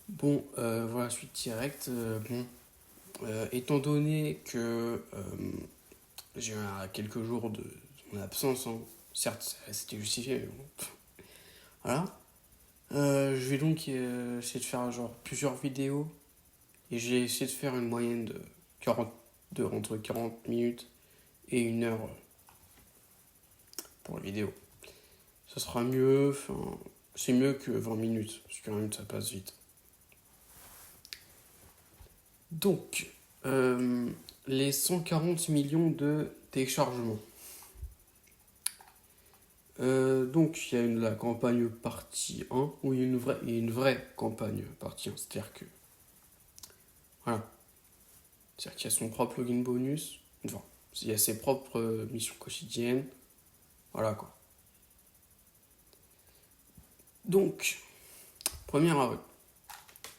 Bon, voilà, suite directe. Étant donné que j'ai eu quelques jours de mon absence, hein, certes, c'était justifié, mais bon, voilà. Je vais donc essayer de faire genre plusieurs vidéos et j'ai essayé de faire une moyenne de 40, entre 40 minutes et 1 heure pour la vidéo. Ça sera mieux, enfin, c'est mieux que 20 minutes, parce que 40 minutes ça passe vite. Donc, les 140 millions de téléchargements. Donc, il y a la campagne partie 1, où il y a une vraie campagne partie 1. C'est-à-dire que, voilà. C'est-à-dire qu'il y a son propre login bonus, enfin, il y a ses propres missions quotidiennes. Voilà quoi. Donc, 1er avril,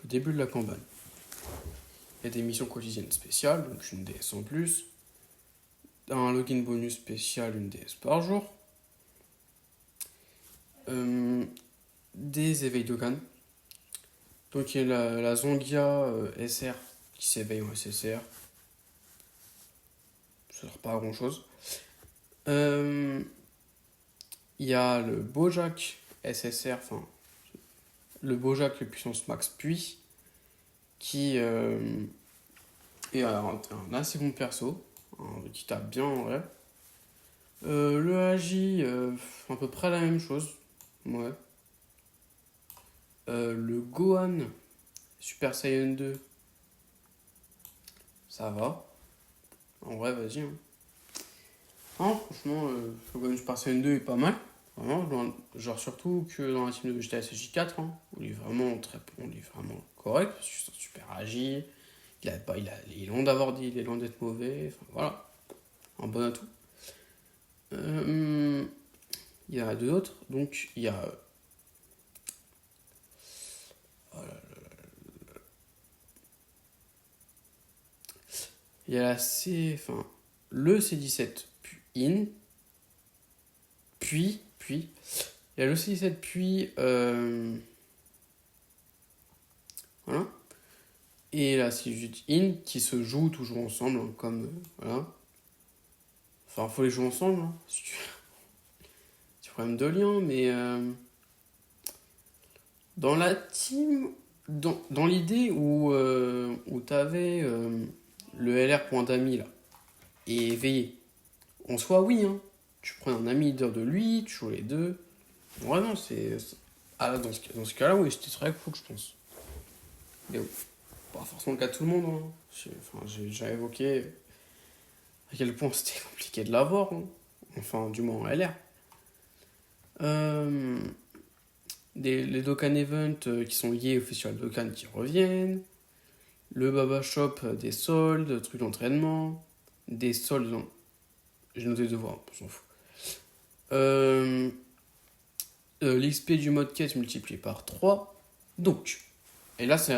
le début de la campagne. Il y a des missions quotidiennes spéciales, donc une DS en plus. Un login bonus spécial, une DS par jour. Des éveils de Cannes. Donc il y a la Zongia SR qui s'éveille en SSR. Ça sert pas à grand chose. Il y a le Bojack SSR, enfin le Bojack puissance max puis qui est un assez bon perso, qui tape bien en vrai. Le Agi, à peu près la même chose. Ouais. Le Gohan Super Saiyan 2, ça va. En vrai, vas-y. Hein. Non, franchement, le Gohan Super Saiyan 2 est pas mal. Vraiment, genre surtout que dans la team de Vegeta SJ4, hein, où il est vraiment il est vraiment correct, parce que c'est super agile, il est loin d'avoir dit, il est loin d'être mauvais, enfin voilà, un bon atout. Il y a deux autres, donc il y a il y a le C17 puis in, puis il y a le C17 puis voilà. Et la C18 in qui se jouent toujours ensemble, hein, comme voilà. Enfin, faut les jouer ensemble, hein, si tu petit problème de lien, mais dans la team, dans l'idée où t'avais le LR.Dami là, et éveillé, en soi, oui, hein. Tu prends un ami leader de lui, tu joues les deux. Vraiment, ah, dans ce cas-là, oui, c'était très cool, je pense. Mais bon, pas forcément le cas de tout le monde. Hein. J'ai déjà évoqué à quel point c'était compliqué de l'avoir. Hein. Enfin, du moins en LR. Euh, les Dokkan Event qui sont liés au Festival Dokkan qui reviennent. Le Baba Shop, des soldes, trucs d'entraînement. Des soldes, non. J'ai noté devoir, on s'en fout. L'XP du mode quête multiplié par 3. Donc, et là, c'est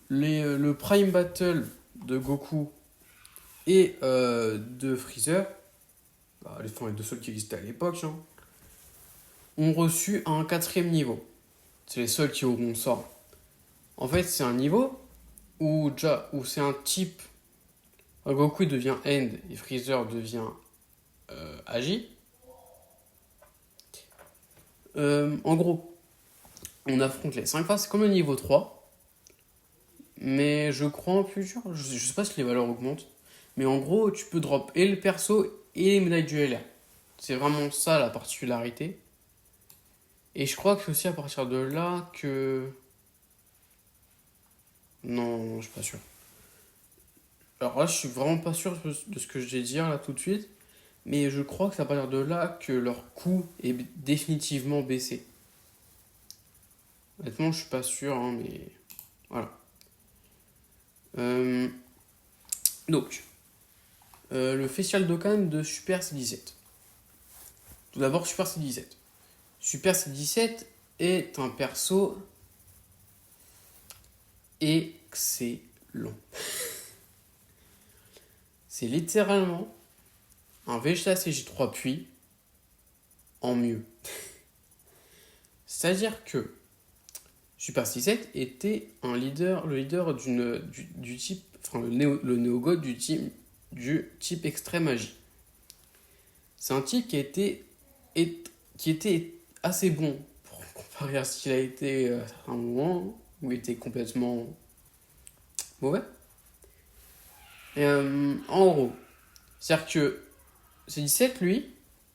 le Prime Battle de Goku et de Freezer, les deux seuls qui existaient à l'époque, hein, ont reçu un 4ème niveau. C'est les seuls qui auront ça. En fait, c'est un niveau où c'est un type. Goku devient End et Freezer devient Agi. En gros, on affronte les 5 phases, c'est comme le niveau 3. Mais je crois en futur, je sais pas si les valeurs augmentent. Mais en gros, tu peux drop et le perso et les médailles du LR. C'est vraiment ça la particularité. Et je crois que c'est aussi à partir de là que. Non, je suis pas sûr. Alors là, je suis vraiment pas sûr de ce que je vais dire là tout de suite. Mais je crois que c'est à partir de là que leur coût est définitivement baissé. Honnêtement, je suis pas sûr, hein, mais voilà. Euh, donc, le Festival Dokkan de Super C17. Tout d'abord, Super C17. Super C17 est un perso excellent. C'est littéralement un Vegeta CJ3 puis en mieux. C'est-à-dire que Super 67 était le leader du type, enfin le néo-god du type extrême magie. C'est un type qui était assez bon pour comparer à ce qu'il a été à un moment où il était complètement mauvais. Et, en gros, c'est-à-dire que C17, lui,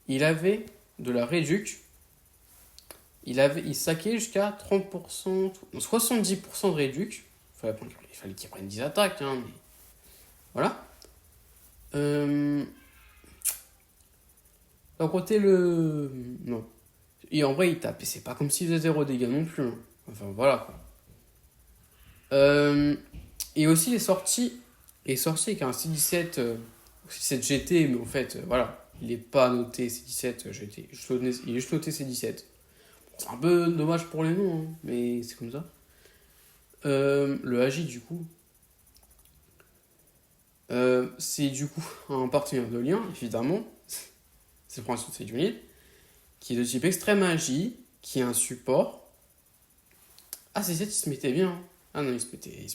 il avait de la réduc, il saquait jusqu'à 30%, 70% de réduc. Il fallait qu'il prenne 10 attaques, hein, mais voilà. D'un côté, non. Et en vrai, il tapait, c'est pas comme s'il faisait 0 dégâts non plus, hein. Enfin, voilà, quoi. Et aussi, il est sorti avec un C17, C17 GT, mais en fait, voilà, il n'est pas noté C17 GT. Il est juste noté C17. C'est un peu dommage pour les noms, hein, mais c'est comme ça. Le AJ, du coup, c'est du coup un partenaire de lien, évidemment. C'est le principe de cette unité, qui est de type extrême AJ, qui est un support. Ah, C7, il se mettait bien. Ah non, il se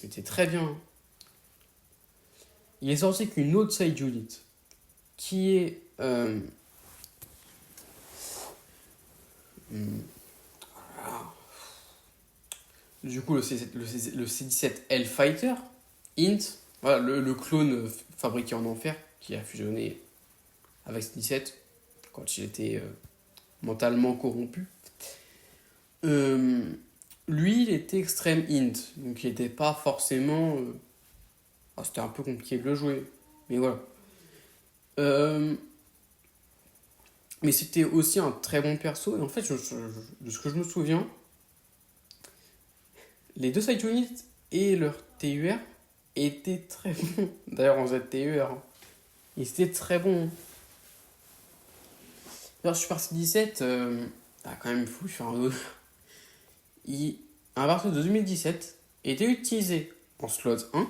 mettait très bien. Il est sorti qu'une autre side unit, qui est. Du coup, le C17 Hellfighter, Int, voilà, le clone fabriqué en enfer, qui a fusionné avec C17 quand il était mentalement corrompu. Lui, il était extrême int, donc il n'était pas forcément. C'était un peu compliqué de le jouer, mais voilà. Mais c'était aussi un très bon perso, et en fait, de ce que je me souviens, les deux side units et leur TUR étaient très bons. D'ailleurs, en ZTUR, hein. Ils étaient très bons. Alors, Super C17, quand même, il faut faire un autre. À partir de 2017, était utilisé en slot 1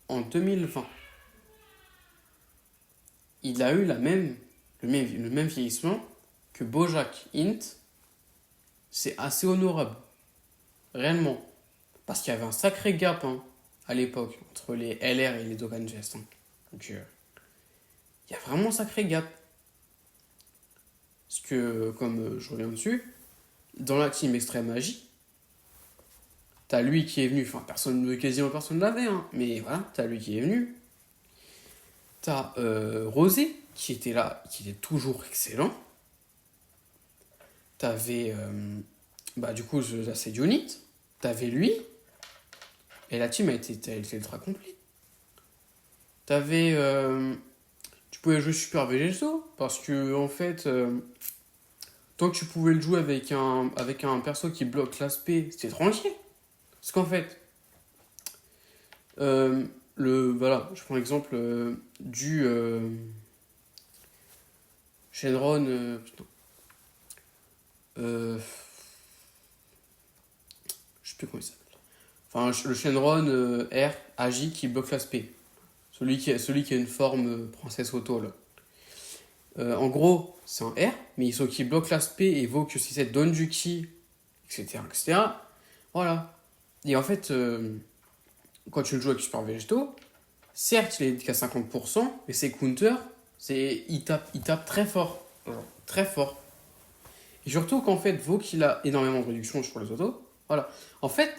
en 2020. Il a eu le même vieillissement que Bojack Int. C'est assez honorable, réellement. Parce qu'il y avait un sacré gap, hein, à l'époque entre les LR et les Dokkan Chest, hein. Donc il y a vraiment un sacré gap. Parce que, comme je reviens dessus, dans la team Extrême Magie, t'as lui qui est venu, enfin quasiment personne l'avait, hein, mais voilà, t'as lui qui est venu. T'as Rosé qui était là, qui était toujours excellent. T'avais du coup la Sedionite. T'avais lui. Et la team elle était ultra complète. T'avais. Tu pouvais jouer Super Vegeto. Parce que en fait. Tant que tu pouvais le jouer avec un perso qui bloque classe P, c'était tranquille. Parce qu'en fait. Voilà, je prends l'exemple du. Shenron. Je sais plus comment il s'appelle. Enfin, le Shenron R agit qui bloque l'aspect. Celui qui a une forme princesse auto, là. En gros, c'est un R, mais il faut qu'il bloque l'aspect et évoque si ça donne du ki, etc., etc. Voilà. Et en fait, quand tu le joues avec Super Vegeto, certes, il est qu'à 50%, mais ses counters, il tape très fort. Genre, très fort. Et surtout qu'en fait, Vok, il a énormément de réduction sur les autos. Voilà. En fait,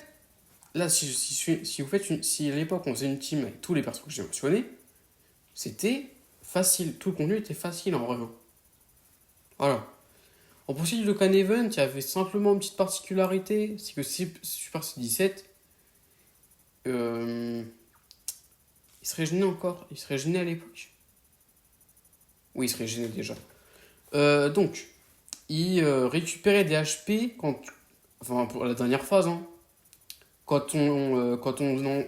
là, si à l'époque on faisait une team avec tous les persos que j'ai mentionnés, c'était facile. Tout le contenu était facile en vrai. Voilà. En possible de Dokkan Event, il y avait simplement une petite particularité, c'est que Super C17, il serait gêné encore. Il serait gêné à l'époque. Oui, il serait gêné déjà. Donc, il récupérait des HP pour la dernière phase, hein, quand on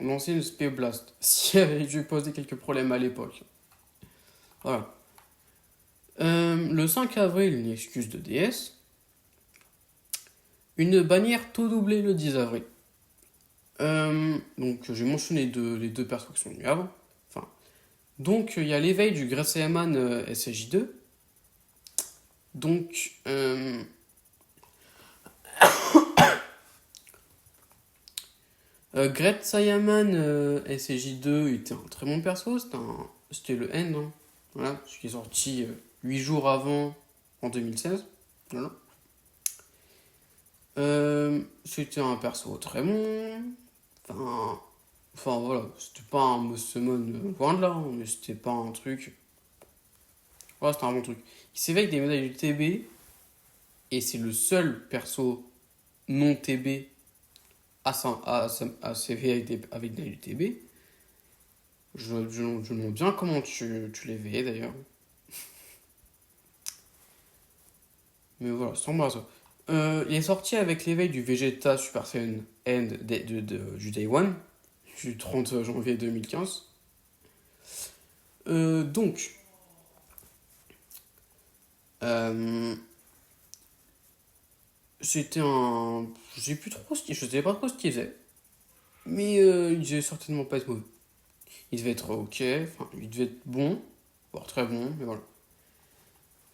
lançait une Spé Blast. S'il avait dû poser quelques problèmes à l'époque. Voilà. Le 5 avril, une excuse de DS. Une bannière tout doublée le 10 avril. Donc j'ai mentionné les deux persos qui sont venus avant. Enfin, donc il y a l'éveil du Graceman SSJ2. Donc Gret Sayaman SJ2 était un très bon perso, c'était le End, hein. Voilà, ce qui est sorti 8 jours avant, en 2016. Voilà. C'était un perso très bon. Enfin, voilà, c'était pas un must summon loin de là, hein, mais c'était pas un truc. Voilà, c'était un bon truc. Il s'éveille des médailles du TB, et c'est le seul perso non TB à s'éveiller avec des médailles du TB. Je me demande bien comment tu les veillais d'ailleurs. Mais voilà, c'est en ça. Il est sorti avec l'éveil du Vegeta Super Saiyan End du Day One, du 30 janvier 2015. Donc, c'était un. Je sais pas trop ce qu'il faisait, mais il devait certainement pas être mauvais. Il devait être ok, enfin, il devait être bon, voire très bon, mais voilà.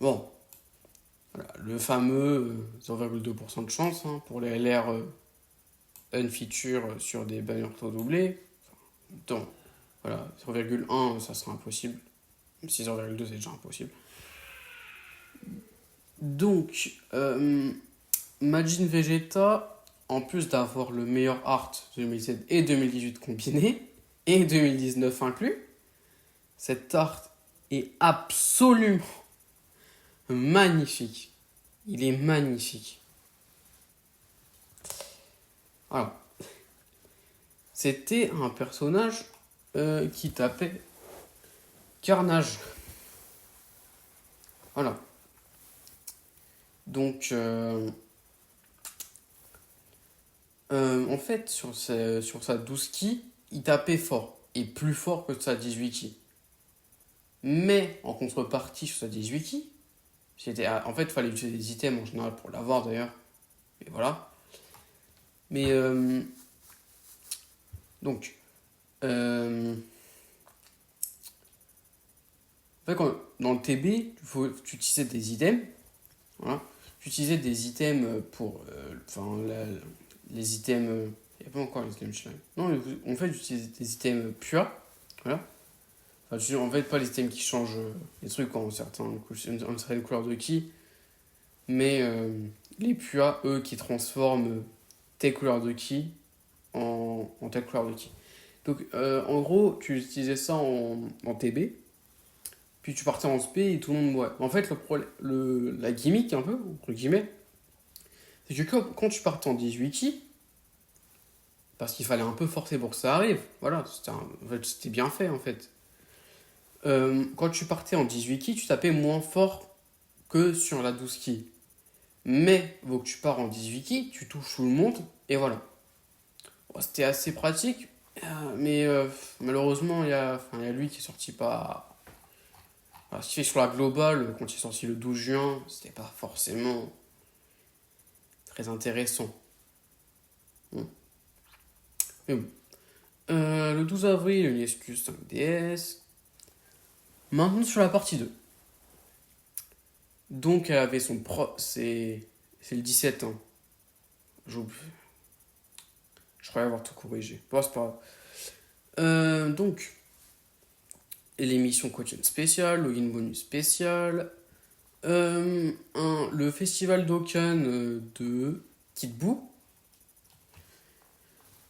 Bon, voilà, le fameux 0,2% de chance hein, pour les LR unfeature sur des banners auto-doublés. Donc, voilà, 0,1 ça sera impossible. 6,2 c'est déjà impossible. Donc, Majin Vegeta, en plus d'avoir le meilleur art 2017 et 2018 combiné, et 2019 inclus, cet art est absolument magnifique. Il est magnifique. Voilà. C'était un personnage qui tapait Carnage. Voilà. Donc, en fait, sur sa 12 ki, il tapait fort. Et plus fort que sa 18 ki. Mais, en contrepartie, sur sa 18 ki, en fait, il fallait utiliser des items en général pour l'avoir d'ailleurs. Et voilà. Mais, donc, en fait, dans le TB, tu utilisais des items. Voilà. Tu utilisais des items pour. Les items. Il n'y a pas encore les items slime. Non, en fait, j'utilisais des items purs. Voilà. Enfin, en fait, pas les items qui changent les trucs en certaines couleurs de ki. Mais les Pua, eux, qui transforment tes couleurs de ki en telle couleur de ki. Donc, en gros, tu utilisais ça en TB. Puis tu partais en SP et tout le monde. Ouais. En fait, la gimmick, un peu, entre guillemets, c'est que quand tu partais en 18 ki, parce qu'il fallait un peu forcer pour que ça arrive, voilà, en fait, c'était bien fait en fait. Quand tu partais en 18 ki, tu tapais moins fort que sur la 12 ki. Mais, vaut que tu pars en 18 ki, tu touches tout le monde, et voilà. Bon, c'était assez pratique, mais malheureusement, il y a lui qui est sorti pas. Alors, ce qui fait sur la globale, quand il est sorti le 12 juin, c'était pas forcément très intéressant. Bon. Mais bon. Le 12 avril, une excuse 5DS. Maintenant sur la partie 2. Donc elle avait son c'est le 17 ans. Je croyais avoir tout corrigé. Bon, c'est pas grave. Donc, l'émission Quotient spéciale, login bonus spécial, le festival d'Okan de Kid Buu.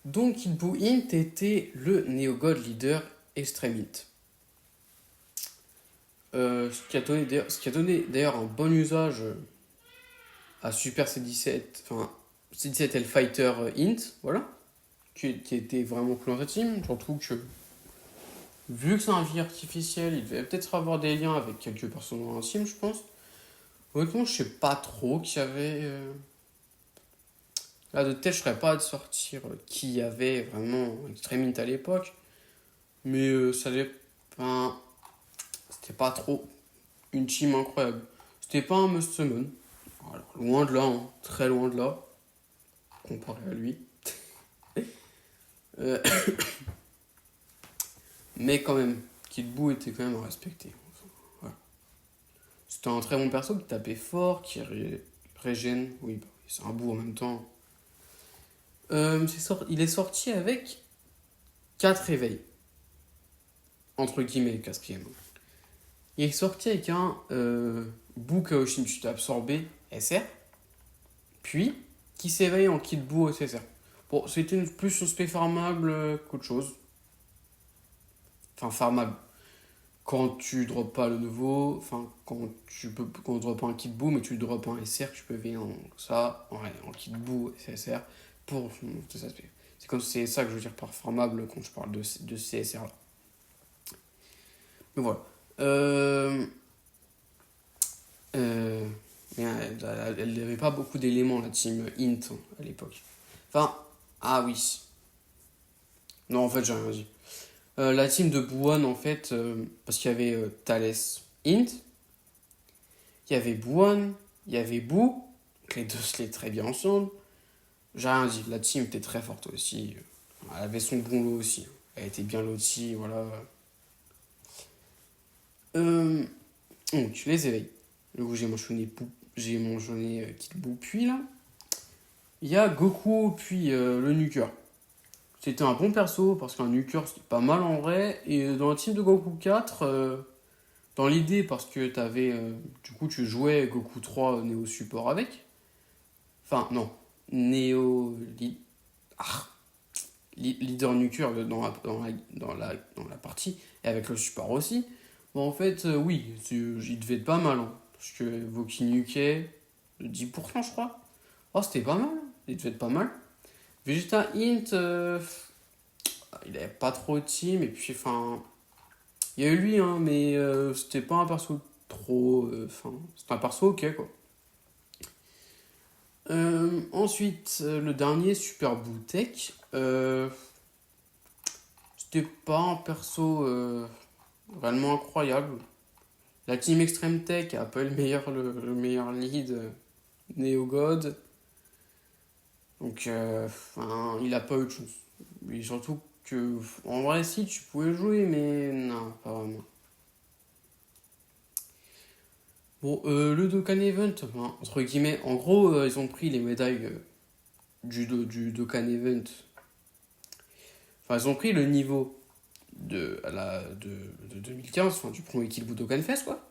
Donc Kid Buu Int était le Neo God Leader Extreme Int. Ce qui a donné d'ailleurs un bon usage à Super C17, enfin C17L Fighter Int, voilà, qui était vraiment cool dans cette team. Surtout que, vu que c'est un vie artificiel, il devait peut-être avoir des liens avec quelques personnes dans la team, je pense. Honnêtement, je sais pas trop qui y avait. Là, de tête, je serais pas à sortir qui y avait vraiment Extreme Int à l'époque. Mais ça allait. Enfin, c'était pas trop une team incroyable. C'était pas un must summon. Alors, loin de là, hein, très loin de là, comparé à lui. Mais quand même, Kid Buu était quand même à respecter. Enfin, voilà. C'était un très bon perso qui tapait fort, qui régène. Oui, bah, c'est un bout en même temps. Il est sorti avec 4 réveils. Entre guillemets, le quatrième. Il est sorti avec un bout Kaoshin chute absorbé SR, puis qui s'éveille en kit bout SSR. Bon, c'était plus un spé farmable qu'autre chose. Enfin, farmable. Quand tu drops pas le nouveau, enfin, quand tu drops pas un kit bout, mais tu drops un SR, tu peux éveiller en kit bout SSR pour tes aspects. C'est ça que je veux dire par farmable quand je parle de CSR là. Mais voilà. Mais elle n'avait pas beaucoup d'éléments, la team Int, à l'époque. Enfin, ah oui. Non, en fait, j'ai rien dit. La team de Buon, en fait, parce qu'il y avait Thales Int, il y avait Buon, il y avait Boo, donc les deux se laient très bien ensemble. J'ai rien dit, la team était très forte aussi. Elle avait son bon lot aussi. Elle était bien lotie, voilà. Donc, les éveils. Le coup, j'ai mentionné Kid Buu, puis là, il y a Goku, puis le Nuker. C'était un bon perso, parce qu'un Nuker, c'était pas mal en vrai. Et dans la team de Goku 4, dans l'idée, parce que t'avais. Du coup, tu jouais Goku 3 Néo Support avec. Enfin, non. Néo. Ah, Leader Nuker dans la partie, et avec le support aussi. Bon, en fait, oui, il devait être pas mal. Hein, parce que Voki nuquait de 10%, je crois. Oh, c'était pas mal. Il devait être pas mal. Vegeta Int, il avait pas trop de team. Et puis, enfin, il y a eu lui, hein, mais c'était pas un perso trop. Enfin, c'était un perso ok, quoi. Ensuite, le dernier, Super Boutek. C'était pas un perso vraiment incroyable. La team Extreme Tech a pas eu le meilleur lead Neo God. Donc, il a pas eu de chance. Et surtout que, en vrai, si tu pouvais jouer, mais non, pas vraiment. Bon, le Dokkan Event, enfin, entre guillemets, en gros, ils ont pris les médailles du Dokkan Event. Enfin, ils ont pris le niveau de 2015, enfin, du premier Kill Dokkan Fest, quoi.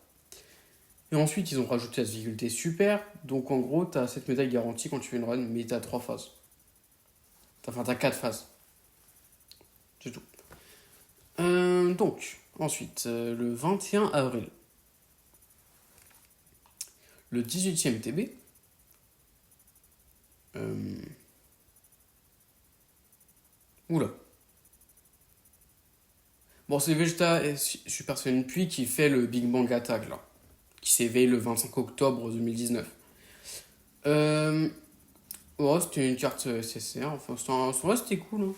Et ensuite, ils ont rajouté la difficulté super. Donc, en gros, t'as cette médaille garantie quand tu fais une run, mais t'as 3 phases. Enfin, t'as 4 phases. C'est tout. Donc, ensuite, le 21 avril, le 18e TB. Oula. Bon, c'est Vegeta et Super Saiyan Puis qui fait le Big Bang Attack, là. Qui s'éveille le 25 octobre 2019. Ouais, c'était une carte SSR. Enfin, c'était cool. Hein.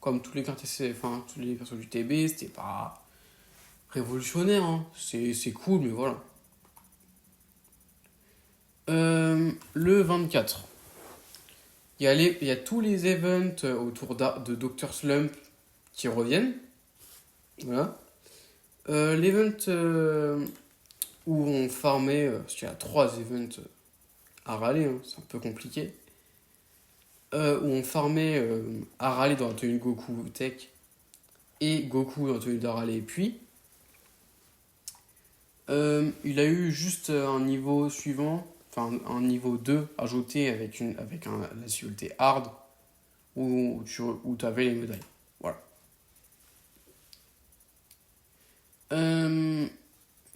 Comme toutes les cartes SSR, enfin, tous les persos du TB, c'était pas révolutionnaire. Hein. C'est cool, mais voilà. Le 24. Il y a tous les events autour de Dr. Slump qui reviennent. Voilà. L'event où on farmait, parce qu'il y a 3 events à râler, hein, c'est un peu compliqué. Où on farmait à râler dans la tenue Goku Tech et Goku dans la tenue d'Arale et puis. Il a eu juste un niveau suivant, enfin un niveau 2 ajouté avec la difficulté hard où tu avais les médailles. Voilà.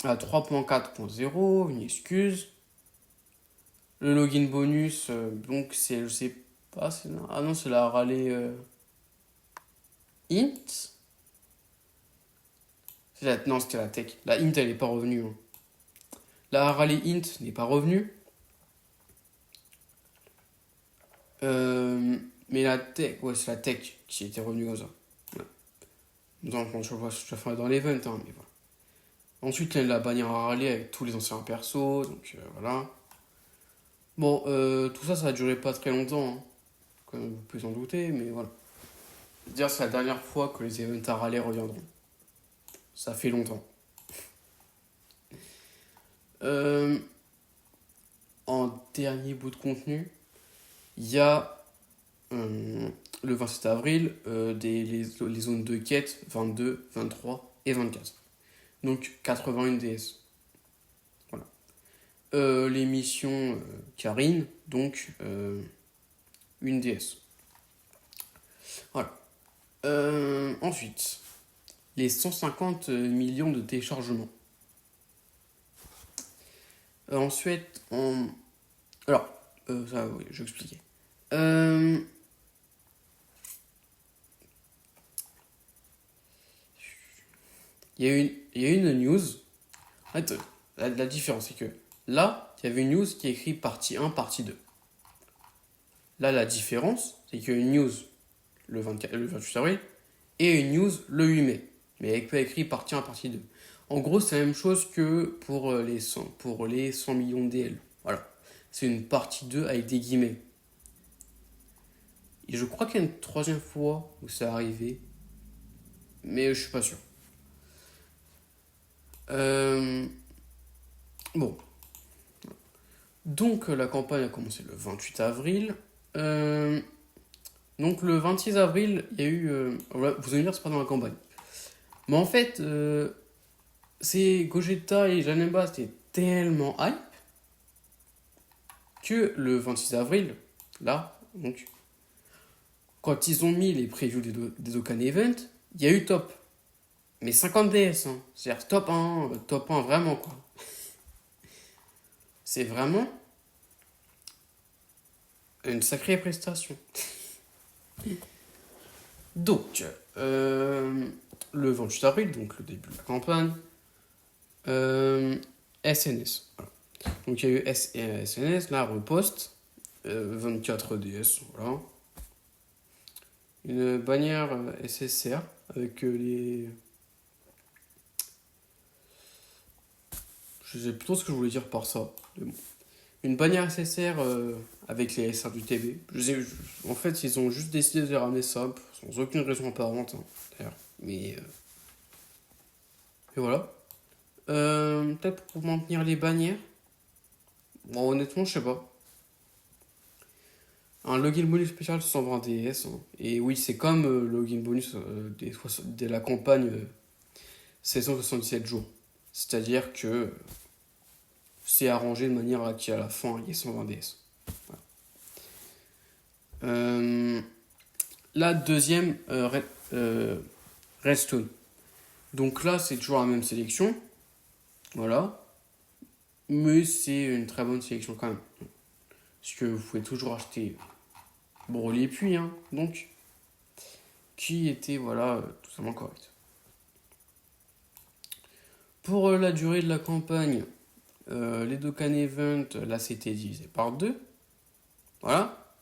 À 3.4.0, une excuse. Le login bonus, donc c'est, je sais pas, ah non, c'est la rallye int. Non, c'était la tech. La int, elle n'est pas revenue. Hein. La rallye int n'est pas revenue. Mais la tech, ouais, c'est la tech qui était revenue comme ça. Ouais. Donc, je vois, je fais dans l'event, hein, mais voilà. Ensuite, la bannière à rallye avec tous les anciens persos, donc voilà. Bon, tout ça, ça a duré pas très longtemps, hein, comme vous pouvez en douter, mais voilà. Dire c'est la dernière fois que les events à rallye reviendront. Ça fait longtemps. En dernier bout de contenu, il y a le 27 avril, les zones de quête 22, 23 et 24. Donc 81 DS. Voilà. Les missions Karine, donc une DS. Voilà. Ensuite, les 150 millions de téléchargements. Ensuite, alors, ça, oui, je vais expliquer. Il y a une news. En fait, la différence, c'est que là, il y avait une news qui est écrite partie 1, partie 2. Là, la différence, c'est qu'il y a une news le 28 avril et une news le 8 mai. Mais avec pas écrit partie 1, partie 2. En gros, c'est la même chose que pour les 100 millions de DL. Voilà. C'est une partie 2 avec des guillemets. Et je crois qu'il y a une troisième fois où ça arrivé. Mais je suis pas sûr. Bon. Donc la campagne a commencé le 28 avril. Donc le 26 avril, il y a eu... vous allez me dire, c'est pas dans la campagne. Mais en fait, c'est Gogeta et Janemba, c'était tellement hype que le 26 avril, là, donc, quand ils ont mis les previews des Dokkan Event, il y a eu top. Mais 50 DS, hein. C'est-à-dire top 1 vraiment, quoi. C'est vraiment une sacrée prestation. Donc, le 28 avril, donc le début de la campagne, SNS. Voilà. Donc il y a eu SNS, là, repost, 24 DS, voilà. Une bannière SSR avec les... Je sais plutôt ce que je voulais dire par ça. Mais bon. Une bannière SSR avec les SR du TB. En fait, ils ont juste décidé de ramener ça sans aucune raison apparente, hein, d'ailleurs. Mais et voilà. Peut-être pour maintenir les bannières. Bon, honnêtement, je sais pas. Un login bonus spécial 120 DS. Hein. Et oui, c'est comme le login bonus de la campagne 777 jours. C'est-à-dire que c'est arrangé de manière à qu'à la fin, il y ait 120 DS. Voilà. La deuxième, Redstone. Donc là, c'est toujours la même sélection. Voilà. Mais c'est une très bonne sélection quand même. Parce que vous pouvez toujours acheter Broly et puis, hein. Donc, qui était, voilà, tout simplement correct. Pour la durée de la campagne, les Dokkan Event, là, c'était divisé par 2. Voilà.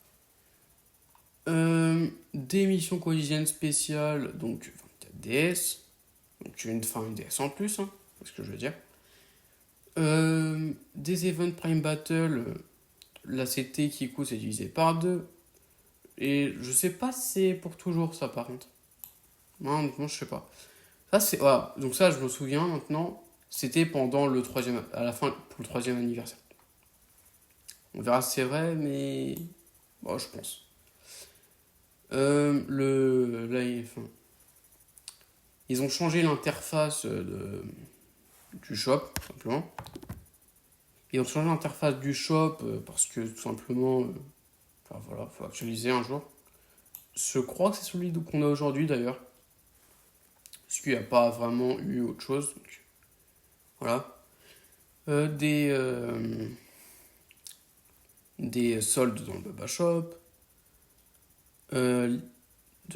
Des missions quotidiennes spéciales, donc 24 DS. Donc une DS en plus, hein, c'est ce que je veux dire. Des events Prime Battle, la CT qui coûte c'est divisé par 2. Et je sais pas si c'est pour toujours ça par contre. Non, honnêtement, je sais pas. Ça c'est. Voilà. Donc ça je me souviens maintenant. C'était pendant le troisième. À la fin pour le troisième anniversaire. On verra si c'est vrai, mais. Bon, je pense. Là, ils ont changé l'interface du shop, tout simplement. Ils ont changé l'interface du shop parce que tout simplement, enfin voilà, faut actualiser un jour. Je crois que c'est celui qu'on a aujourd'hui d'ailleurs. Parce qu'il n'y a pas vraiment eu autre chose. Donc, voilà. Des soldes dans le Baba Shop. De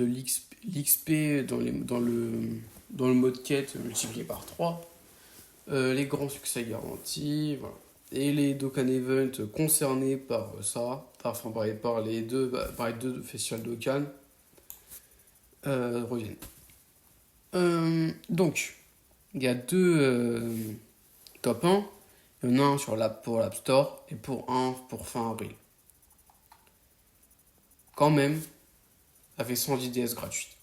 l'XP dans le mode quête multiplié par 3. Les grands succès garantis. Voilà. Et les Dokkan Event concernés par ça, par les deux festivals Dokkan, reviennent. Donc, il y a deux top 1. Il y en a un pour l'App Store et pour fin avril. Quand même, avec 110 DS gratuites.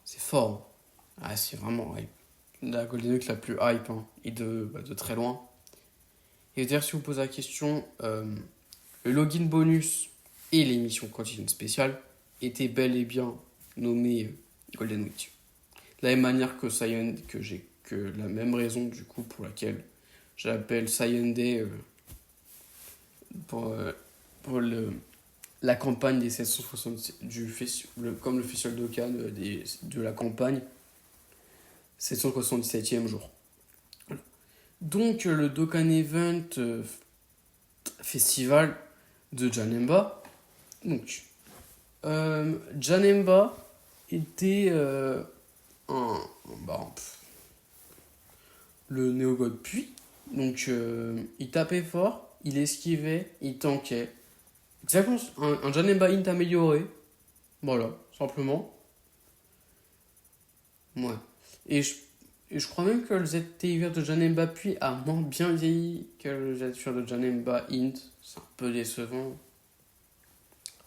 C'est fort. Hein. Ah, c'est vraiment hype. La Golden Week la plus hype, hein, et de très loin. Et d'ailleurs, si vous posez la question, le login bonus et l'émission quotidienne spéciale étaient bel et bien nommées Golden Week. De la même manière que que la même raison du coup pour laquelle j'appelle Saiyan Day pour, la campagne des 760 comme le festival de Cannes de la campagne 777e jour. Voilà. Donc le Dokkan Event festival de Janemba. Donc Janemba était bah, le néogod puis. Donc il tapait fort, il esquivait, il tankait. Exactement, un Janemba int amélioré. Voilà, simplement. Ouais. Et je crois même que le ZTIVR de Janemba puis a moins bien vieilli que le ZTIVR de Janemba int. C'est un peu décevant.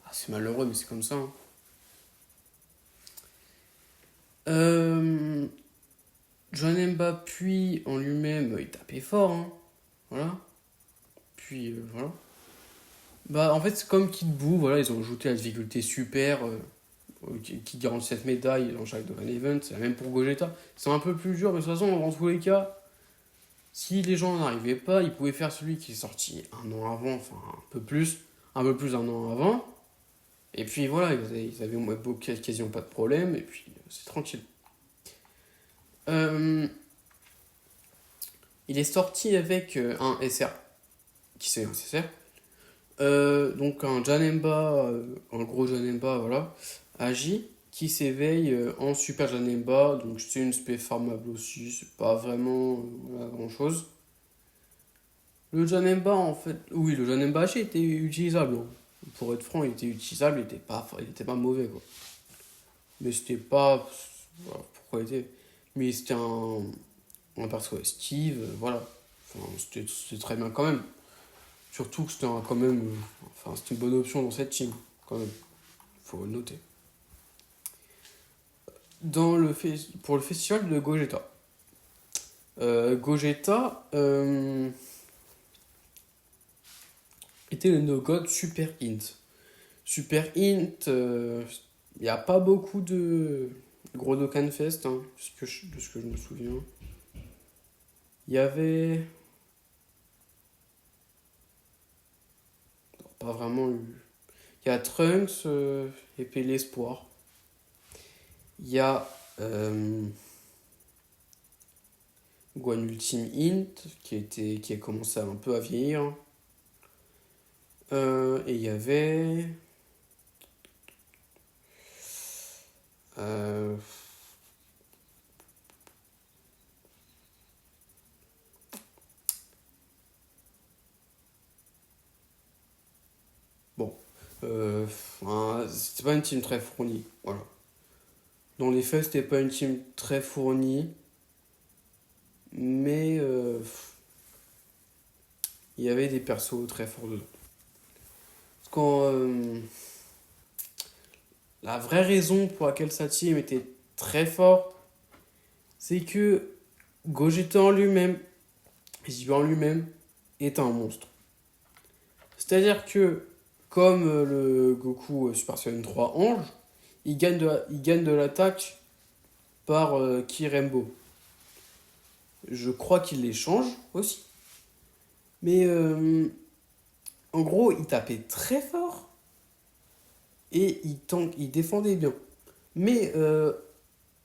Ah, c'est malheureux, mais c'est comme ça. Hein. Janemba puis en lui-même, il tapait fort. Hein. Voilà. Puis voilà. Bah en fait c'est comme Kid Buu, voilà, ils ont ajouté la difficulté super qui garantit cette médaille dans chaque Dokkan Event, c'est la même pour Gogeta. C'est un peu plus dur, mais de toute façon, dans tous les cas, si les gens n'arrivaient pas, ils pouvaient faire celui qui est sorti un an avant, enfin un peu plus d'un an avant. Et puis voilà, ils avaient quasiment pas de problème, et puis c'est tranquille. Il est sorti avec un SR, qui c'est un SR. Donc un Janemba, un gros Janemba, voilà, Agi, qui s'éveille en Super Janemba, donc c'est une spé farmable aussi, c'est pas vraiment grand chose. Le Janemba, en fait, oui, le Janemba Agi était utilisable, hein. Pour être franc, il était utilisable, il était pas mauvais, quoi. Mais c'était pas. Voilà, pourquoi il était. Mais c'était un perso Steve, voilà. Enfin, c'était très bien quand même. Surtout que c'était quand même. Enfin, c'était une bonne option dans cette team, quand même. Faut le noter. Pour le festival de Gogeta. Gogeta était le no-god Super Int. Super Int, il n'y a pas beaucoup de gros Dokkan Fest, hein, de ce que je me souviens. Il y avait. Pas vraiment eu. Il y a Trunks et puis l'Espoir. Il y a Guan Ultime Int qui a commencé un peu à vieillir. Et il y avait. Bon. C'était pas une team très fournie. Voilà. Dans les faits, c'était pas une team très fournie. Mais il y avait des persos très forts dedans. Parce qu'en. La vraie raison pour laquelle sa team était très forte, c'est que Gogeta en lui-même, en lui-même, est un monstre. C'est-à-dire que, comme le Goku Super Saiyan 3 Ange, il gagne de l'attaque par Ki Rainbow. Je crois qu'il les change aussi. Mais en gros, il tapait très fort et il défendait bien. Mais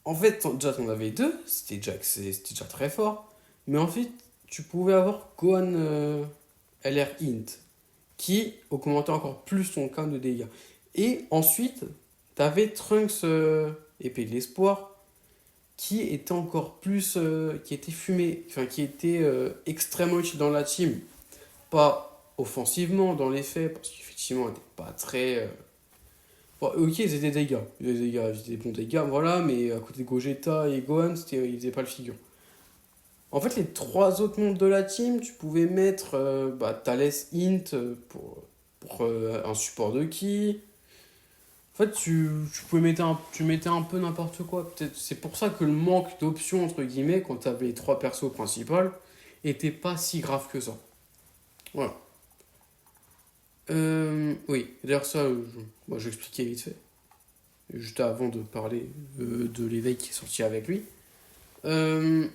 en fait, déjà, t'en avais deux, c'était déjà très fort. Mais en fait, tu pouvais avoir Gohan LR Int, qui augmentait encore plus ton count de dégâts. Et ensuite, t'avais Trunks épée de l'espoir, qui était encore plus. Qui était fumé, enfin, qui était extrêmement utile dans la team. Pas offensivement dans les faits, parce qu'effectivement, il n'était pas très. Bon, ok, ils étaient des dégâts. Ils étaient des bons dégâts, voilà, mais à côté de Gogeta et Gohan, ils faisaient pas le figure. En fait, les trois autres membres de la team, tu pouvais mettre Thales Int pour un support de ki. En fait, tu mettais un peu n'importe quoi. Peut-être, c'est pour ça que le manque d'options, entre guillemets, quand tu avais les trois persos principaux, était pas si grave que ça. Voilà. Oui, d'ailleurs ça, moi je vais expliquer vite fait, juste avant de parler de l'éveil qui est sorti avec lui. Euh,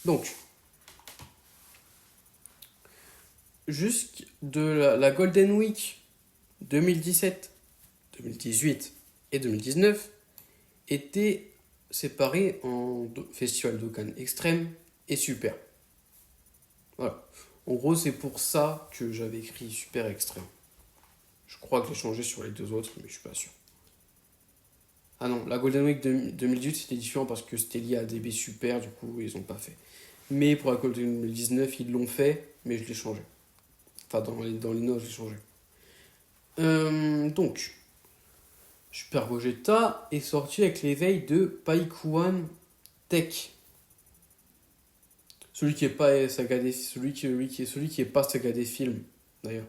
donc, jusque de la Golden Week 2017, 2018 et 2019 étaient séparés en Festival Dokkan Extrême et Super. Voilà. En gros, c'est pour ça que j'avais écrit Super Extrême. Je crois que j'ai changé sur les deux autres, mais je suis pas sûr. Ah non, la Golden Week 2018 c'était différent parce que c'était lié à DB Super, du coup ils ont pas fait. Mais pour la Golden 2019 ils l'ont fait, mais je l'ai changé. Enfin dans les notes je l'ai changé. Donc, Super Gogeta est sorti avec l'éveil de Paikuan Tech. Celui qui est pas saga des celui qui est pas saga des films d'ailleurs.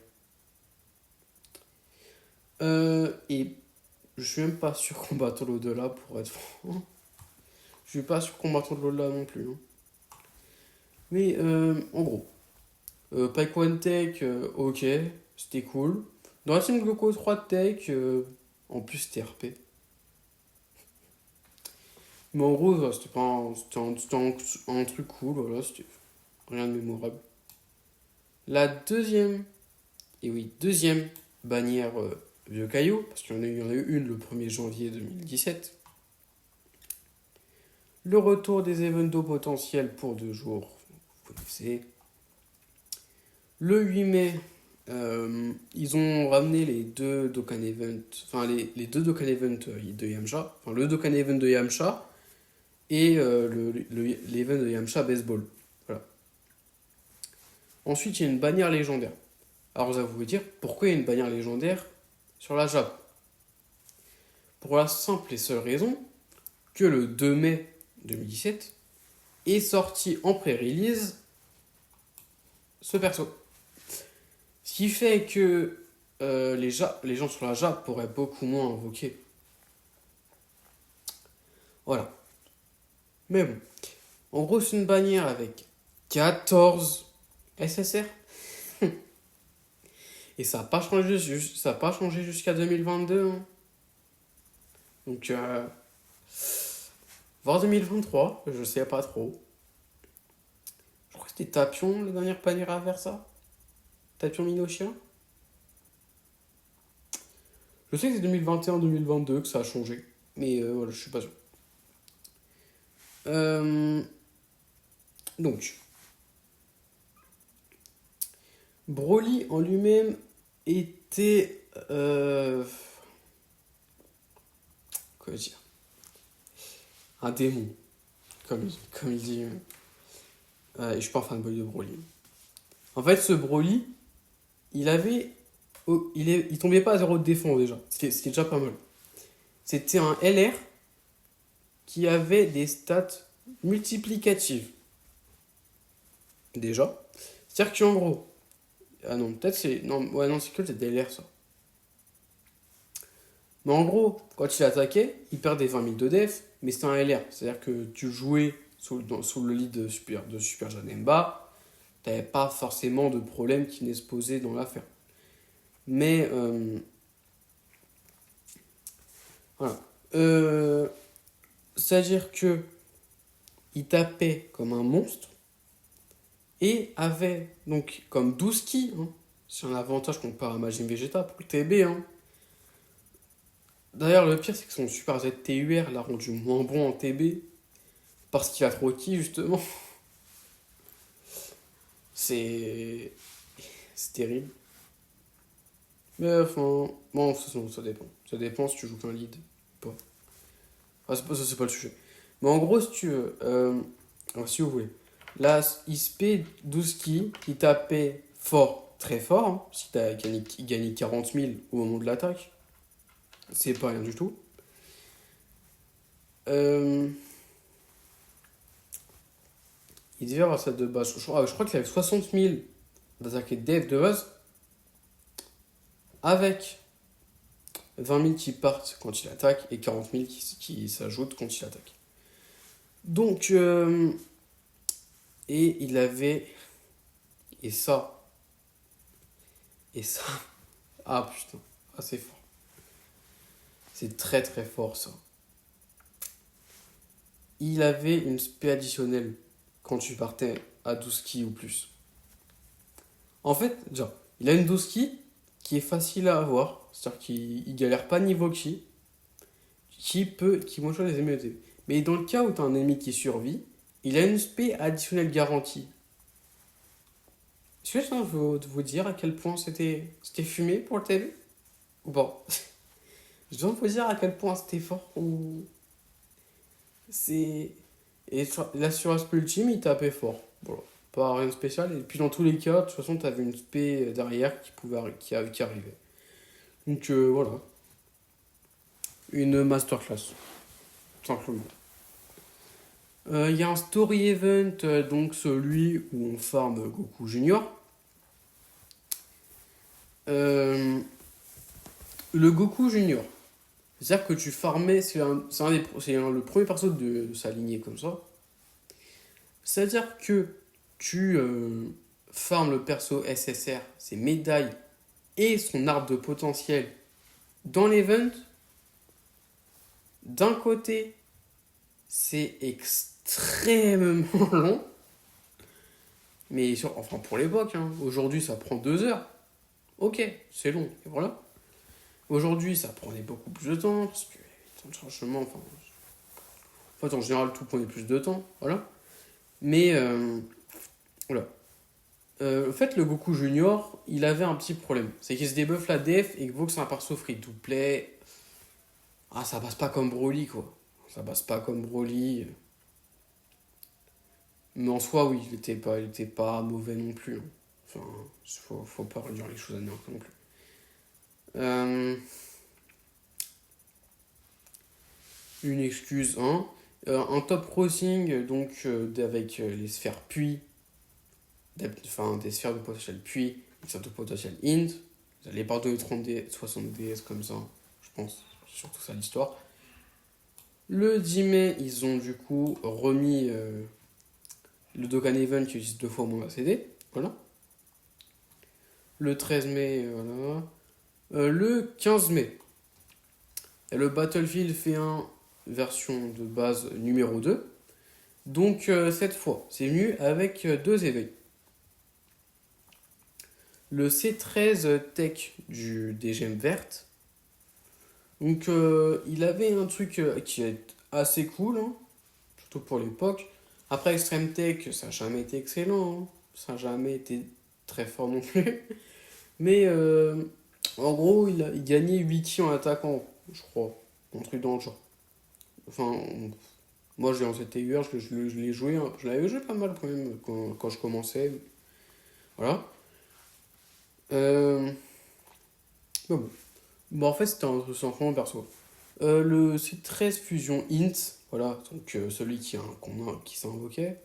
Et je suis même pas sur combattant l'au-delà pour être franc. Je suis pas sur combattant de l'au-delà non plus, hein. Mais en gros, Paikuan Tech, ok, c'était cool. Dans la team Goku 3 Tech, en plus c'était RP. Mais en gros, c'était pas un truc cool, voilà, c'était rien de mémorable. La deuxième, et oui, deuxième bannière Vieux Caillou, parce qu'il y en a eu une le 1er janvier 2017. Le retour des événements potentiels pour 2 jours, vous connaissez. Le 8 mai, ils ont ramené les deux Dokkan Event, enfin les deux Dokkan Event de Yamcha, enfin le Dokkan Event de Yamcha et l'event de Yamcha Baseball. Voilà. Ensuite, il y a une bannière légendaire. Alors vous allez vous dire, pourquoi il y a une bannière légendaire sur la Jap? Pour la simple et seule raison que le 2 mai 2017 est sorti en pré-release ce perso. Ce qui fait que les gens sur la Jap pourraient beaucoup moins invoquer. Voilà. Mais bon. En gros, c'est une bannière avec 14 SSR. Et ça n'a pas changé jusqu'à 2022, hein. Donc, voir 2023, je sais pas trop. Je crois que c'était Tapion, la dernière bannière à faire ça. Tapion Minochien. Je sais que c'est 2021-2022 que ça a changé. Mais voilà, je suis pas sûr. Euh, donc, Broly en lui-même était. Comment dire? Un démon, comme il dit. Et je suis pas un fanboy de Broly. En fait, ce Broly, il avait. Il tombait pas à 0 de défense déjà. C'était déjà pas mal. C'était un LR qui avait des stats multiplicatives. Déjà. C'est-à-dire qu'en gros. Ah non, peut-être c'est. Non, ouais, non, c'est que des LR ça. Mais en gros, quand il attaquait, il perdait 20 000 de def, mais c'était un LR. C'est-à-dire que tu jouais sous le lead de Super Janemba, t'avais pas forcément de problème qui venait se poser dans l'affaire. Mais voilà. C'est-à-dire que il tapait comme un monstre et avait donc comme 12 ki, hein. C'est un avantage comparé à Majin Vegeta pour le TB, hein. D'ailleurs, le pire, c'est que son Super ZTUR l'a rendu moins bon en TB parce qu'il a trop ki, justement. C'est. C'est terrible. Mais enfin. Bon, ça dépend. Ça dépend si tu joues qu'un lead ou pas. Ah, c'est pas le sujet. Mais en gros, si tu veux. Alors, si vous voulez. Là, ISP 12 qui tapait fort, très fort, hein, si t'as gagné 40 000 au moment de l'attaque, c'est pas rien du tout. Euh, il devait avoir ça de base. Je crois qu'il avait 60 000 d'attaque et de def de base, avec 20 000 qui partent quand il attaque et 40 000 qui s'ajoutent quand il attaque. Donc, et il avait. Et ça, Et ça, ah putain, ah, c'est fort. C'est très très fort ça. Il avait une spé additionnelle quand tu partais à 12 ki ou plus. En fait, genre, il a une 12 ki qui est facile à avoir, c'est-à-dire qu'il galère pas niveau ki, qui one-shot les ennemis au début. Mais dans le cas où tu as un ennemi qui survit, il a une spé additionnelle garantie. Est-ce que je viens de vous dire à quel point c'était fumé pour le TB? Ou pas? Je viens de vous dire à quel point c'était fort ou. C'est. Et l'assurance ultime, il tapait fort. Voilà. Pas rien de spécial. Et puis dans tous les cas, de toute façon, t'avais une spé derrière qui arrivait. Donc voilà. Une masterclass. Simplement. Il y a un story event, donc celui où on farm Goku Junior. Le Goku Junior. C'est-à-dire que tu farmais, le premier perso de sa lignée comme ça. C'est-à-dire que tu farmes le perso SSR, ses médailles et son arbre de potentiel dans l'event. D'un côté, c'est extrêmement long. Mais enfin pour l'époque, hein, aujourd'hui ça prend 2 heures. Ok, c'est long, et voilà. Aujourd'hui ça prenait beaucoup plus de temps, parce que les temps de chargement, enfin. En fait, en général, tout prenait plus de temps, voilà. Mais, voilà. En fait, le Goku Junior, il avait un petit problème. C'est qu'il se débuffe la def et que vu que c'est un perso free to play, ah, ça passe pas comme Broly, quoi. Ça passe pas comme Broly. Mais en soi, oui, il était pas mauvais non plus, hein. Enfin, faut pas redire les choses à n'importe non plus. Une excuse, hein. Un top crossing, donc, avec les sphères puits, enfin, des sphères de potentiel puits, des sphères de potentiel int. Vous allez pardonner 30D, 60 DS comme ça, je pense. C'est surtout ça l'histoire. Le 10 mai, ils ont du coup remis le Dokkan Event qui utilise 2 fois moins la CD. Voilà. Le 13 mai, voilà. Le 15 mai, le Battlefield fait un version de base numéro 2. Donc cette fois, c'est venu avec 2 éveils. Le C13 Tech des gemmes vertes. Donc il avait un truc qui est assez cool, hein, surtout pour l'époque. Après Extreme Tech, ça n'a jamais été excellent, hein. Ça n'a jamais été très fort non plus. Mais en gros, il gagnait 8 kills en attaquant, je crois. Un truc dans le genre. Enfin, moi j'ai en CTUR, je l'ai joué, hein. Je l'avais joué pas mal quand même quand je commençais. Voilà. Mais bon. Bon, en fait, c'était un simplement perso. Le C13 Fusion Int, voilà, donc celui qui s'est invoqué,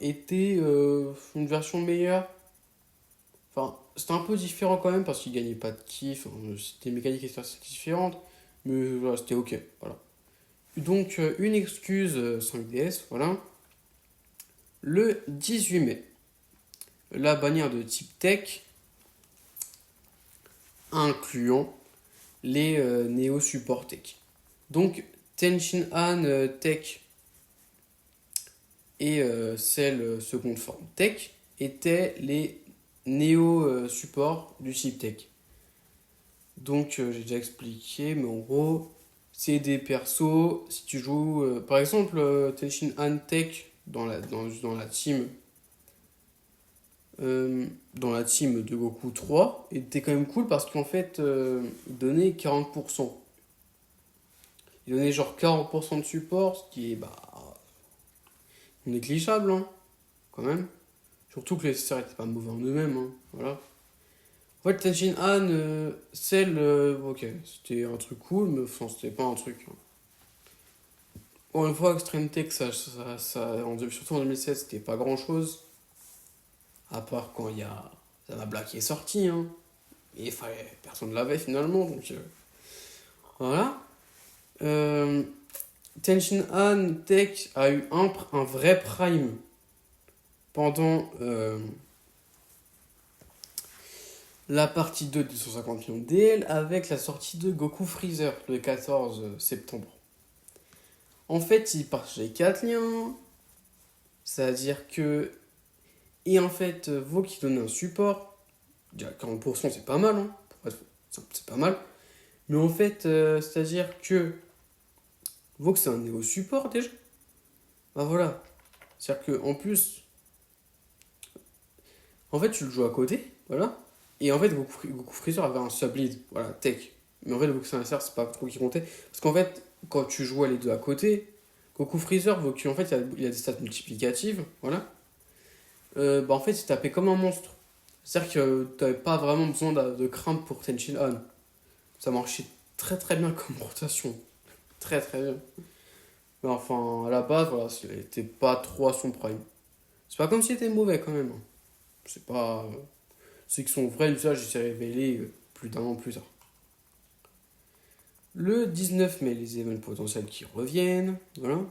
était une version meilleure. Enfin, c'était un peu différent quand même parce qu'il gagnait pas de kiff, c'était des mécaniques différentes, mais voilà, c'était ok. Voilà. Donc, une excuse 5DS, voilà. Le 18 mai, la bannière de type tech, incluant les Neo Support Tech. Donc, Tenshinhan Tech et celle seconde forme Tech étaient les Neo Support du type Tech. Donc, j'ai déjà expliqué, mais en gros, c'est des persos. Si tu joues, par exemple, Tenshinhan Tech dans la team. Dans la team de Goku 3 était quand même cool parce qu'en fait il donnait 40%. Il donnait genre 40% de support, ce qui est négligeable, hein, quand même. Surtout que les sœurs étaient pas mauvais en eux-mêmes, hein, voilà. En fait, Tenshin Han, ok, c'était un truc cool, mais enfin, c'était pas un truc, hein. Bon, une fois, Extreme Tech, surtout en 2016, c'était pas grand-chose. À part quand il y a Zanabla qui est sorti, hein. Et personne ne l'avait finalement, donc voilà. Tenshinhan Tech a eu un vrai prime pendant la partie 2 de 150 millions de DL avec la sortie de Goku Freezer le 14 septembre. En fait, il partage 4 liens, c'est-à-dire que. Et en fait, vaut qu'il donne un support. Déjà, 40%, c'est pas mal, hein. C'est pas mal. Mais en fait, c'est-à-dire que. Vaut que c'est un néo support déjà. Bah voilà. C'est-à-dire que en plus. En fait, tu le joues à côté, voilà. Et en fait, Goku Freezer avait un sublead, voilà, tech. Mais en fait, Goku Freezer, c'est pas trop qui comptait. Parce qu'en fait, quand tu jouais les deux à côté, Goku Freezer, en fait, il a des stats multiplicatives, voilà. Bah en fait, il tapait comme un monstre. C'est-à-dire que t'avais pas vraiment besoin de crainte pour Tenshin Han. Ça marchait très très bien comme rotation. Très très bien. Mais enfin, à la base, voilà, il était pas trop à son prime. C'est pas comme s'il était mauvais quand même, hein. C'est pas. C'est que son vrai usage s'est révélé plus d'un an plus tard. Le 19 mai, les événements potentiels qui reviennent. Voilà.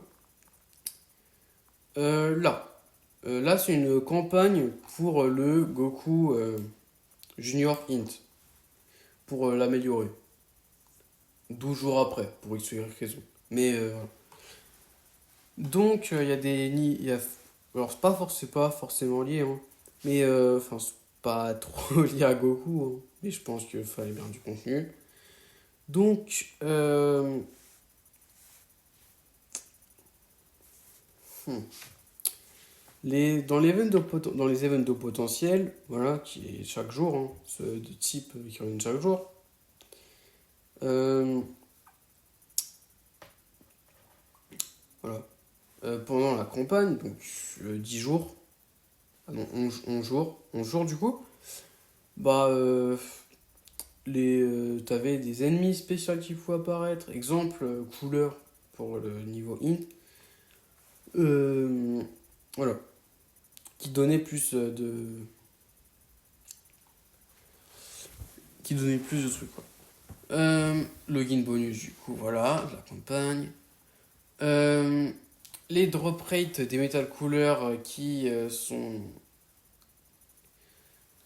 Là c'est une campagne pour le Goku Junior Int. Pour l'améliorer. 12 jours après, pour X ou Y raison. Mais donc, il y a des. Alors, c'est pas forcément lié, hein. Mais, enfin, c'est pas trop lié à Goku, hein. Mais je pense qu'il fallait bien du contenu. Donc, dans les events potentiels, voilà, qui est chaque jour, hein, ceux de type qui reviennent chaque jour, euh, voilà. Pendant la campagne, donc 10 jours, ah non, 11 jours du coup, bah, t'avais des ennemis spéciaux qui pouvaient apparaître. Exemple, couleur pour le niveau int. Voilà. Qui donnait plus qui donnait plus de trucs, quoi. Login bonus, du coup, voilà, de la campagne. Euh, les drop rates des metal couleurs qui sont.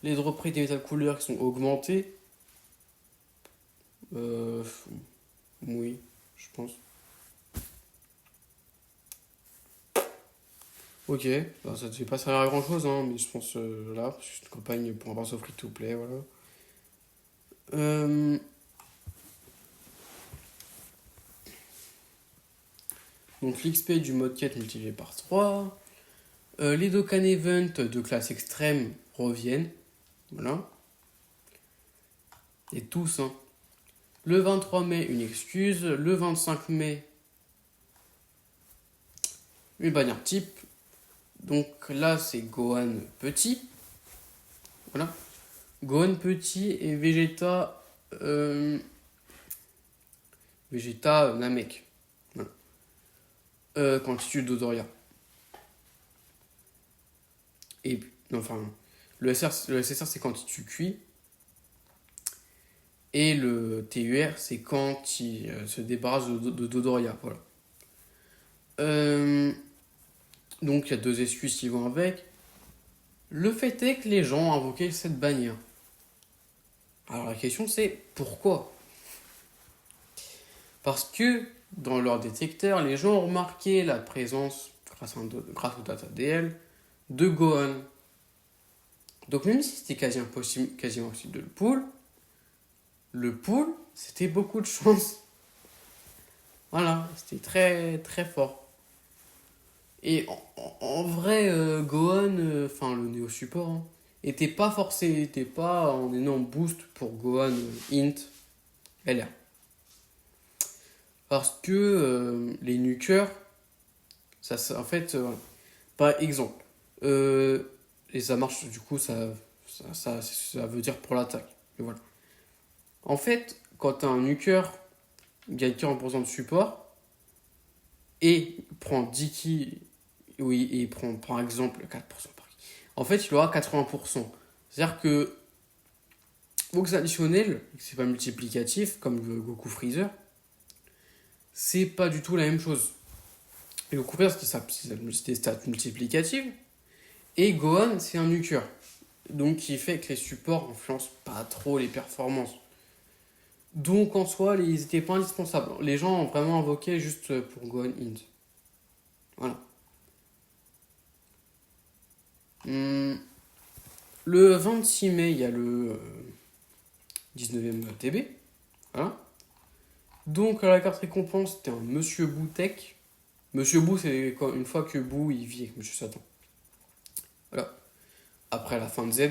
Les drop rates des metal couleurs qui sont augmentés. Euh, oui, je pense. Ok, bah, ça ne devait pas servir à grand chose, hein, mais je pense là, parce que c'est une campagne pour un perso free to play, voilà. Euh, donc l'XP du mode quête multiplié par 3. Les Dokkan Event de classe extrême reviennent. Voilà. Et tous, hein. Le 23 mai, une excuse. Le 25 mai, une bannière type. Donc là, c'est Gohan petit. Voilà. Gohan petit et Vegeta. Vegeta Namek. Voilà. Quantité d'Odoria. Et enfin, le SSR c'est quand tu cuis. Et le TUR c'est quand il se débarrasse de Dodoria. Voilà. Donc il y a deux excuses qui vont avec. Le fait est que les gens ont invoqué cette bannière. Alors la question c'est pourquoi? Parce que dans leur détecteur, les gens ont remarqué la présence, grâce au data DL, de Gohan. Donc même si c'était quasiment impossible de le pull, c'était beaucoup de chance. Voilà, c'était très très fort. Et en vrai, Gohan, enfin le Néo Support, hein, était pas en énorme boost pour Gohan Int LR. Parce que les nukers, en fait, par exemple, et ça marche du coup, ça veut dire pour l'attaque. Et voilà. En fait, quand t'as un nuker gagne 40% de support et prend 10 kills, oui, et il prend par exemple 4% par kill, en fait, il aura 80%. C'est-à-dire que, box additionnel, c'est pas multiplicatif comme le Goku Freezer, c'est pas du tout la même chose. Et Goku Freezer, c'est des stats multiplicatives, et Gohan, c'est un nuker. Donc, qui fait que les supports influencent pas trop les performances. Donc, en soi, ils n'étaient pas indispensables. Les gens ont vraiment invoqué juste pour go on int. Voilà. Hum, Le 26 mai, il y a le 19e TB. Voilà. Donc, la carte récompense, c'était un Monsieur Boo Tech. Monsieur Boo, c'est une fois que Boo, il vit avec Monsieur Satan. Voilà. Après la fin de Z.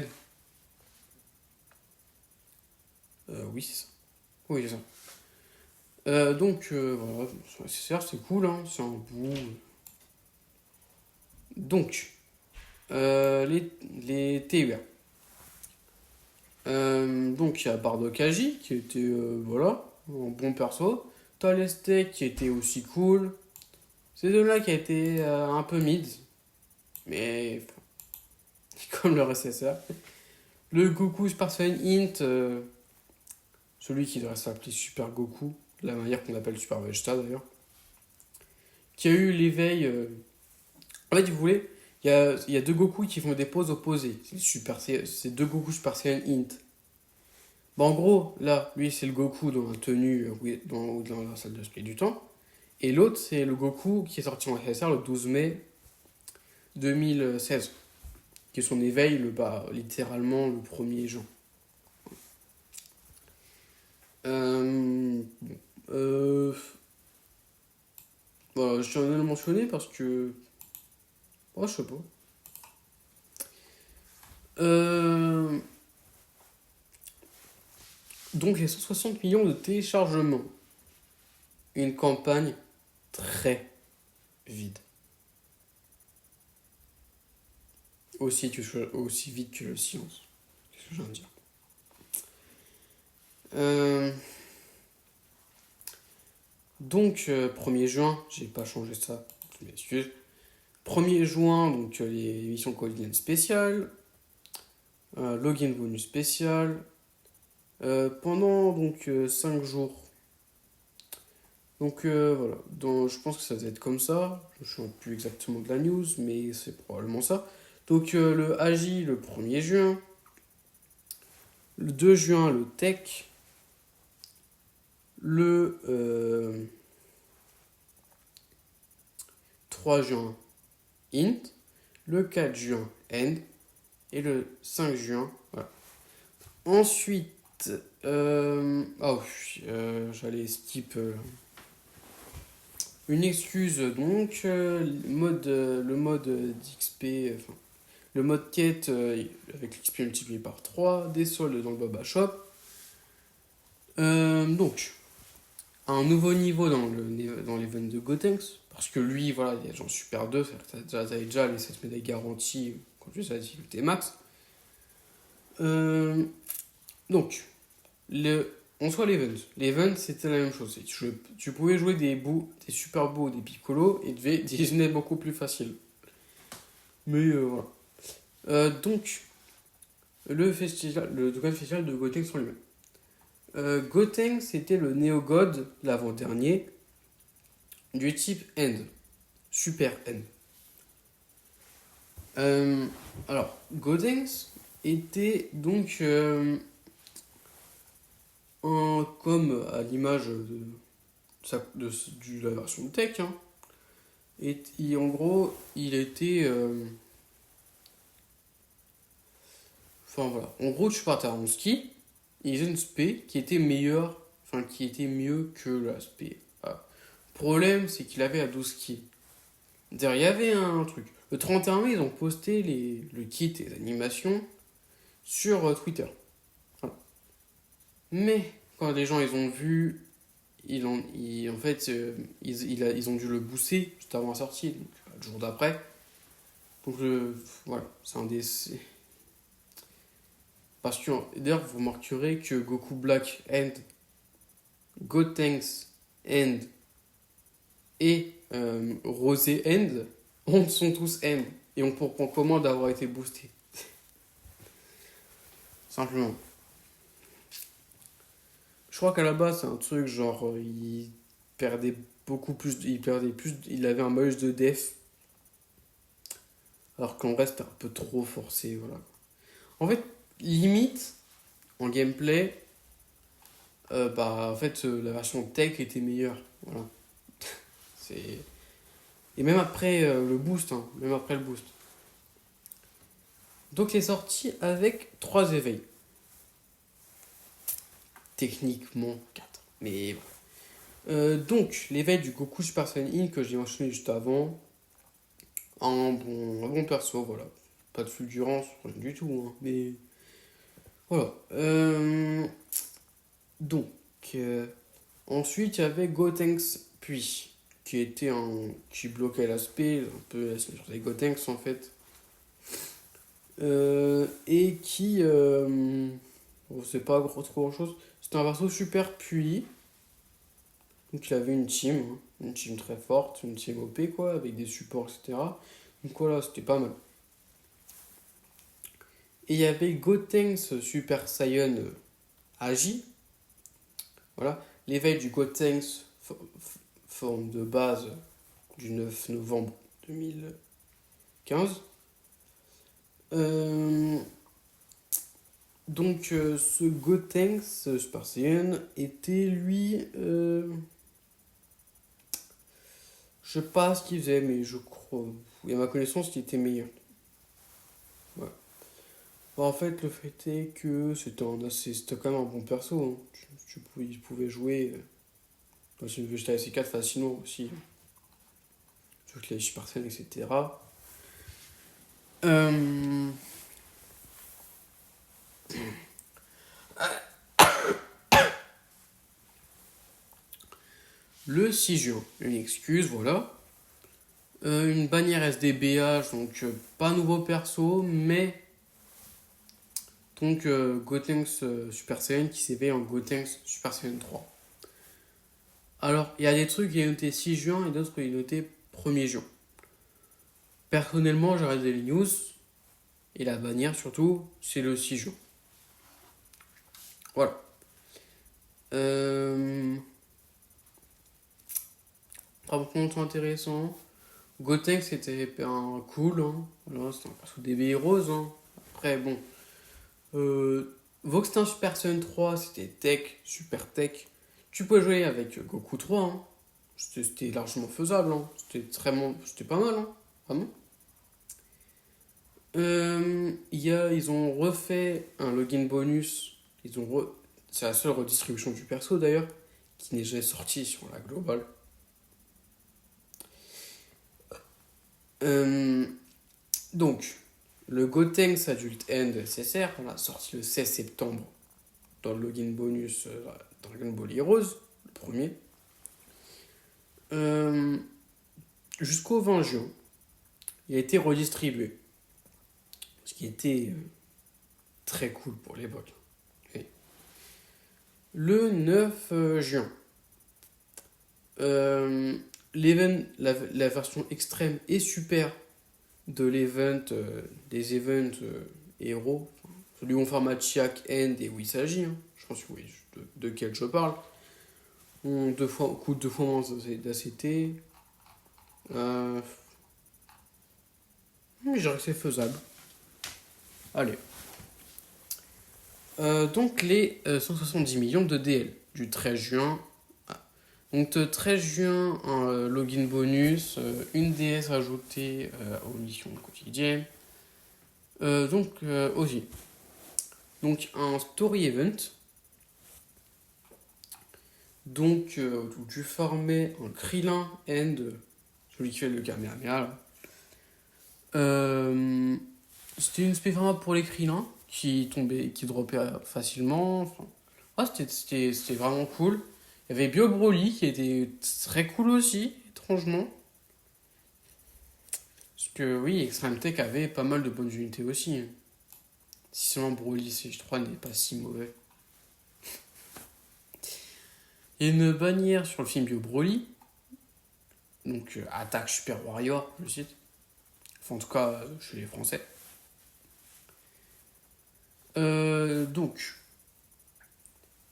Oui, c'est ça. Oui, c'est ça. Donc, voilà. C'est cool, hein. C'est un Boo. Donc, les TUR. Donc, il y a Bardokaji, qui était, voilà, un bon perso. T'as l'Estek, qui était aussi cool. C'est de là qui a été un peu mid. Mais, comme le RSSR. Le Goku Super Saiyan Int, celui qui devrait s'appeler Super Goku, de la manière qu'on appelle Super Vegeta d'ailleurs, qui a eu l'éveil. En fait, vous voulez, il y a deux Goku qui font des poses opposées. C'est deux Goku Super Saiyan Int. Bon, en gros, là, lui, c'est le Goku dans la tenue, oui, dans la salle de split du temps. Et l'autre, c'est le Goku qui est sorti en SSR le 12 mai 2016. Qui est son éveil, littéralement, le 1er juin. Bon, voilà, je tiens à le mentionner parce que. Oh, je sais pas. Euh, donc, les 160 millions de téléchargements. Une campagne très vide. Aussi vide que le silence. Qu'est-ce que je viens de dire? Donc, 1er juin, j'ai pas changé ça, je m'excuse. 1er juin, donc les émissions quotidiennes spéciales, login bonus spécial. Pendant donc 5 jours. Donc voilà, je pense que ça va être comme ça. Je ne me souviens plus exactement de la news, mais c'est probablement ça. Donc le AJ le 1er juin, le 2 juin le Tech, le 3 juin Int, le 4 juin End et le 5 juin. Voilà. Ensuite, j'allais skip une excuse donc, le mode d'XP, enfin, le mode quête avec l'XP multiplié par 3, des soldes dans le Boba Shop. Donc, un nouveau niveau dans l'event de Gotenks, parce que lui, voilà, il y a genre Super 2, c'est-à-dire que t'avais déjà les 7 médailles garanties quand tu as difficulté max. Donc, en soi, l'event. L'event, c'était la même chose. Tu pouvais jouer des super beaux, des piccolo, et des units beaucoup plus faciles. Mais voilà. Donc, le Dokkan Festival de Gotenks sur lui-même. Gotenks, c'était le Néo-God, l'avant-dernier, du type End. Super End. Alors, Gotenks était donc comme à l'image de la version de Tech, hein, et en gros, il était. Enfin voilà. En gros, tu partais en ski, ils ont une spé qui était meilleure, enfin qui était mieux que la spé. Voilà. Le problème, c'est qu'il avait à 12 skis. D'ailleurs, il y avait un truc. Le 31 mai, ils ont posté le kit et les animations sur Twitter. Voilà. Mais quand les gens ils ont vu, en fait, ils ont dû le booster juste avant la sortie, donc le jour d'après. Donc voilà, c'est un des. Parce que d'ailleurs, vous remarquerez que Goku Black End, Gotenks End et Rosé End sont tous End et ont pour point commun d'avoir été boostés. Simplement. Je crois qu'à la base, c'est un truc genre, il perdait beaucoup plus, il avait un malus de def, alors qu'en reste, c'était un peu trop forcé, voilà. En fait, limite, en gameplay, la version tech était meilleure. Voilà. C'est... Et même après le boost, hein, même après le boost. Donc il est sorti avec 3 éveils. Techniquement 4. Mais voilà. Donc, l'éveil du Goku Super Saiyan In que j'ai mentionné juste avant. Un bon perso, voilà. Pas de fulgurance, rien du tout. Hein, mais voilà. Donc, euh, ensuite, il y avait Gotenks Puis, qui bloquait l'aspect, un peu sur les Gotenks en fait. Et qui. Bon, c'est pas trop grand chose. C'était un perso super puis. Donc il avait une team très forte, une team OP quoi, avec des supports, etc. Donc voilà, c'était pas mal. Et il y avait Gotenks Super Saiyan Agi. Voilà, l'éveil du Gotenks forme de base du 9 novembre 2015. Euh, ce Gotenks Super Saiyan était lui... je sais pas ce qu'il faisait, mais je crois... Et à ma connaissance, il était meilleur. Ouais. Bah, en fait, le fait est que c'était quand même un bon perso. Hein. Il pouvait jouer dans une Vegeta SC4 facilement aussi. Toutes les Super Saiyan, etc. Euh, le 6 juin, une excuse, voilà. Une bannière SDBH, donc pas nouveau perso, mais donc Gotenks Super Saiyan qui s'éveille en Gotenks Super Saiyan 3. Alors, il y a des trucs qui est noté 6 juin et d'autres qui est noté 1er juin. Personnellement, j'ai regardé les news et la bannière surtout, c'est le 6 juin. Voilà. Pas contre intéressant. Gotenks c'était un cool, hein. Voilà, c'était un perso DB Heroes. Hein. Après, bon. Vox c'était un Super Saiyan 3, c'était tech, super tech. Tu peux jouer avec Goku 3, hein. C'était largement faisable, hein. C'était pas mal, hein. Vraiment. Ils ont refait un login bonus. C'est la seule redistribution du perso d'ailleurs, qui n'est jamais sortie sur la globale. Euh, donc, le Gotenks Adult End SSR, on l'a sorti le 16 septembre dans le login bonus Dragon Ball Heroes, le premier. Jusqu'au 20 juin, il a été redistribué. Ce qui était très cool pour l'époque. Et le 9 juin, la version extrême et super de des events héros, celui où on format Chiak, End et où il s'agit, hein. Je pense que oui, de quel je parle, coûte 2 fois moins d'ACT. Mais je dirais que c'est faisable. Allez. Donc les 170 millions de DL du 13 juin. Donc 13 juin, un login bonus, une DS ajoutée aux missions quotidiennes. Aussi. Donc un story event. Donc où tu formais un Krillin End, celui qui fait le Kamehameha là. C'était une spé pour les Krillins qui droppaient facilement. Enfin, ouais, c'était vraiment cool. Il y avait Bio Broly qui était très cool aussi, étrangement. Parce que oui, Extreme Tech avait pas mal de bonnes unités aussi. Hein. Si seulement Broly CH3 n'est pas si mauvais. Il y a une bannière sur le film Bio Broly. Donc Attaque Super Warrior, je cite. Enfin, en tout cas, chez les Français.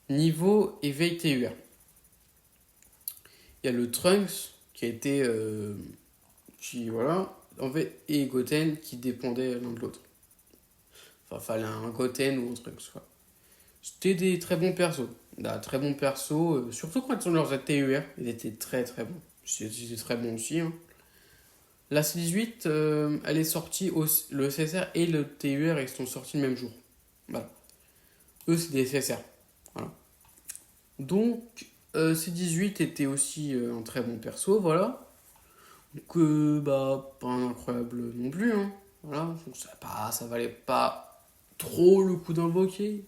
Niveau éveil TUR. Il y a le Trunks qui a été. Voilà. En fait, et Goten qui dépendaient l'un de l'autre. Enfin, fallait un Goten ou un truc, quoi. C'était des très bons persos. Très bons persos, surtout quand ils ont leurs TUR, ils étaient très très bons. C'était très bon aussi, hein. La C18, elle est sortie, le SSR et le TUR, ils sont sortis le même jour. Voilà. Eux, c'est des SSR. Voilà. Donc, C18 était aussi un très bon perso, voilà. Donc, pas un incroyable non plus, hein. Voilà. Donc, ça valait pas trop le coup d'invoquer.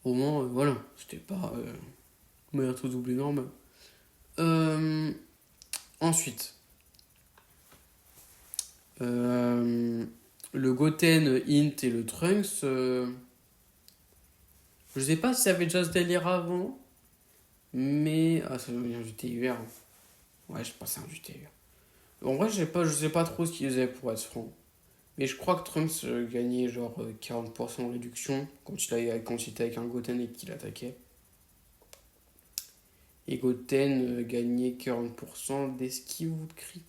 Au moins, voilà. C'était pas meilleur taux doublé normal. Ensuite, le Goten, Int et le Trunks, je sais pas si ça avait déjà ce délire avant, mais. Ah, ça vient du TUR. Ouais, je pense que c'est un du TUR. En vrai, je sais pas trop ce qu'ils faisaient pour être franc. Mais je crois que Trunks gagnait genre 40% de réduction quand il était avec un Goten et qu'il attaquait. Et Goten gagnait 40% d'esquive ou de crit.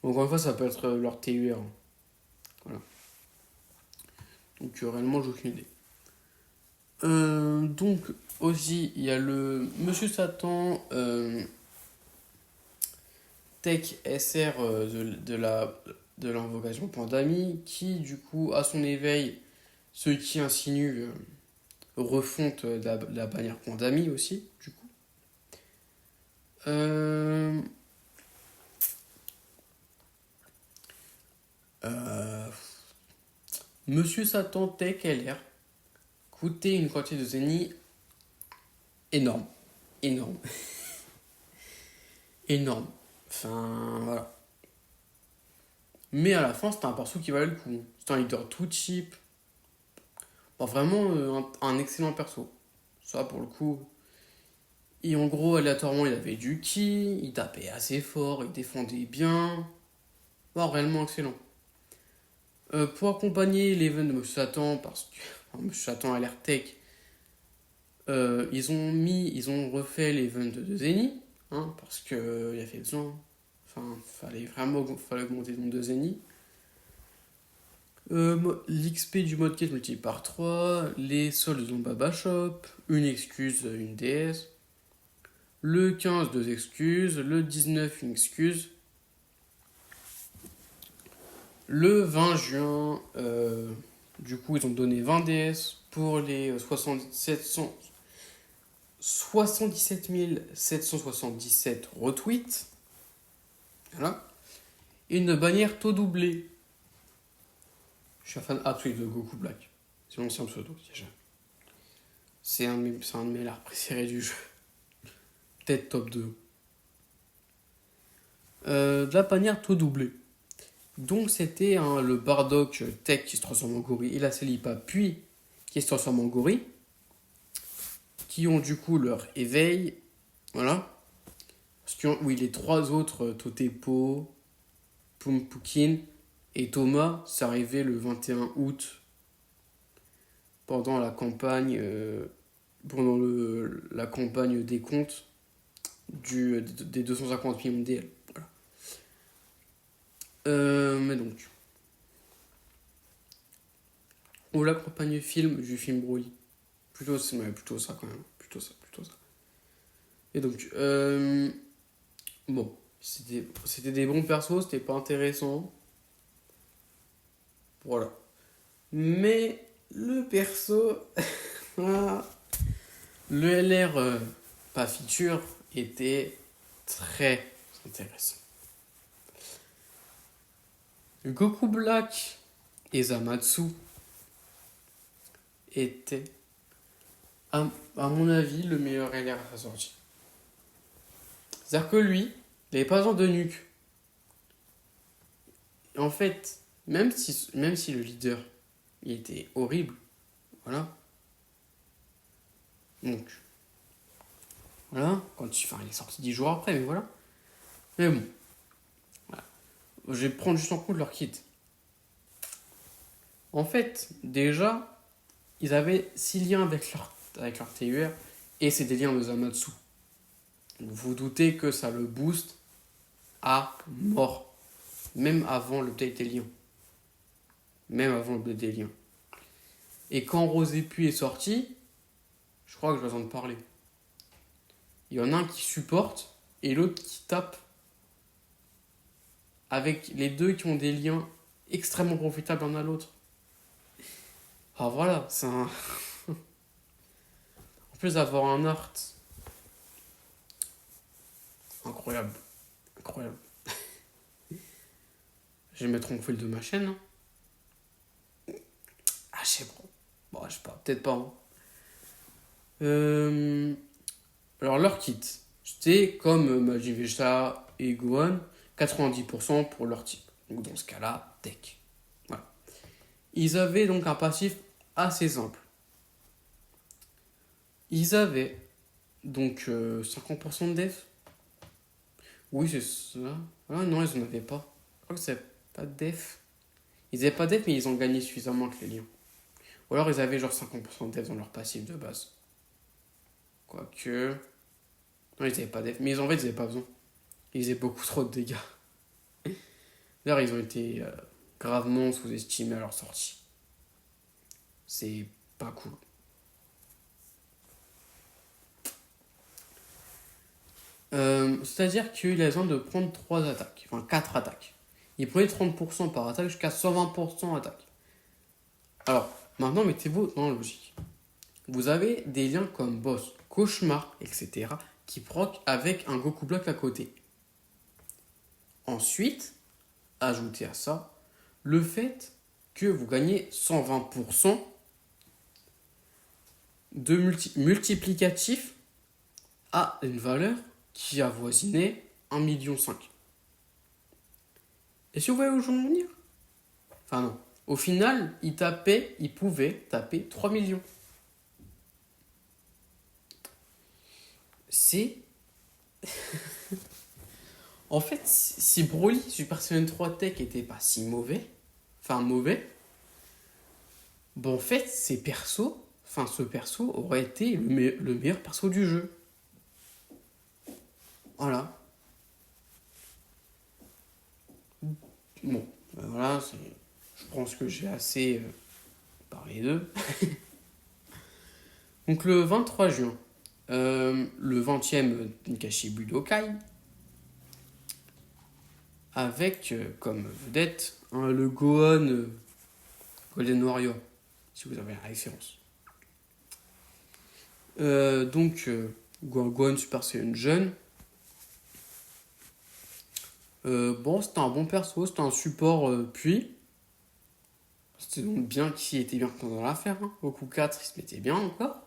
Donc, encore une fois, ça peut être leur TUR, hein. Voilà. Donc, réellement, j'ai aucune idée. Donc, aussi, il y a le Monsieur Satan Tech SR de l'invocation Pandami qui, du coup, à son éveil, ce qui insinue refonte de la bannière Pandami aussi, du coup. Euh, euh, Monsieur Satan Tech LR coûtait une quantité de Zeni énorme. Énorme. Énorme. Enfin, voilà. Mais à la fin, c'était un perso qui valait le coup. C'était un leader tout cheap. Bon, vraiment un excellent perso. Ça, pour le coup. Et en gros, aléatoirement, il avait du ki, il tapait assez fort, il défendait bien. Bon, réellement excellent. Pour accompagner l'event de Monsieur Satan, parce que enfin, Monsieur Satan a l'air tech, ils ont refait l'event de Zeni, hein, parce qu'il y avait besoin. Enfin, fallait augmenter le nombre de Zeni. L'XP du mode quête multiplié par 3, les soldes de Baba Shop, une excuse, une DS, le 15, deux excuses, le 19, une excuse, le 20 juin, du coup, ils ont donné 20 DS pour les 77 777 retweets. Voilà. Et une bannière taux doublé. Je suis un fan absolu de Goku Black. C'est mon ancien pseudo, déjà. C'est un de mes lards préférés du jeu. Peut-être top 2. De la bannière taux doublé. Donc c'était le Bardock Tech qui se transforme en gorille et la Celipa puis qui se transforme en gorille. Qui ont du coup leur éveil. Voilà. Oui, les trois autres, Totepo, Pumpukin et Thomas, c'est arrivé le 21 août pendant la campagne la campagne des comptes des 250 millions de DL. Voilà. Mais donc, ou la campagne film du film Broly. Plutôt ça quand même. Plutôt ça. Et donc, bon, c'était des bons persos, c'était pas intéressant. Voilà. Mais le perso, le LR pas feature était très intéressant. Goku Black et Zamatsu étaient, à mon avis, le meilleur LR à sa sortie. C'est-à-dire que lui, il n'avait pas besoin de nuque. En fait, même si le leader il était horrible, voilà. Donc, voilà, il est sorti 10 jours après, mais voilà. Mais bon, voilà. Je vais prendre juste en compte leur kit. En fait, déjà, ils avaient 6 liens avec leur TUR et c'est des liens de Zamatsu. Donc, vous doutez que ça le booste à mort, même avant le update des liens. même avant le blé des liens. Et quand Rose et Puits est sorti, je crois que je vais en parler. Il y en a un qui supporte et l'autre qui tape, avec les deux qui ont des liens extrêmement profitables l'un à l'autre. Ah voilà, c'est un... En plus d'avoir un art incroyable, incroyable. Je vais mettre en fil de ma chaîne. Hein. Ah, je sais pas. Bon, je sais pas, peut-être pas. Hein. Alors, leur kit, c'était comme Majin Vegeta et Gohan, 90% pour leur type. Donc, dans ce cas-là, tech. Voilà. Ils avaient donc un passif assez simple. Ils avaient donc 50% de def. Oui, c'est ça. Ah non, ils en avaient pas. Je crois que c'est pas de def. Ils avaient pas de def, mais ils ont gagné suffisamment avec les liens. Ou alors ils avaient genre 50% de def dans leur passif de base. Quoique. Non, ils avaient pas def. Mais en fait, ils avaient pas besoin. Ils faisaient beaucoup trop de dégâts. D'ailleurs, ils ont été gravement sous-estimés à leur sortie. C'est pas cool. C'est-à-dire qu'il a besoin de prendre 3 attaques. Enfin, 4 attaques. Il prenait 30% par attaque jusqu'à 120% attaque. Alors, maintenant, mettez-vous dans la logique. Vous avez des liens comme Boss, Cauchemar, etc. qui proc avec un Goku Block à côté. Ensuite, ajoutez à ça le fait que vous gagnez 120% de multiplicatif à une valeur qui avoisinait 1,5 million. Et si vous voyez où je veux en venir? Enfin non. Au final, il pouvait taper 3 millions. C'est... En fait, si Broly Super Saiyan 3 Tech était pas si mauvais, bon en fait, ce perso aurait été le meilleur perso du jeu. Voilà. Bon, voilà, je pense que j'ai assez parlé d'eux. Donc le 23 juin, le 20e Tenkaichi Budokai, avec comme vedette le Gohan Golden Warrior, si vous avez la référence. Gohan Super Saiyan jeune. Bon, c'était un bon perso, c'était un support puis. C'était donc bien qu'il était bien dans l'affaire. Hein. Goku 4, il se mettait bien encore.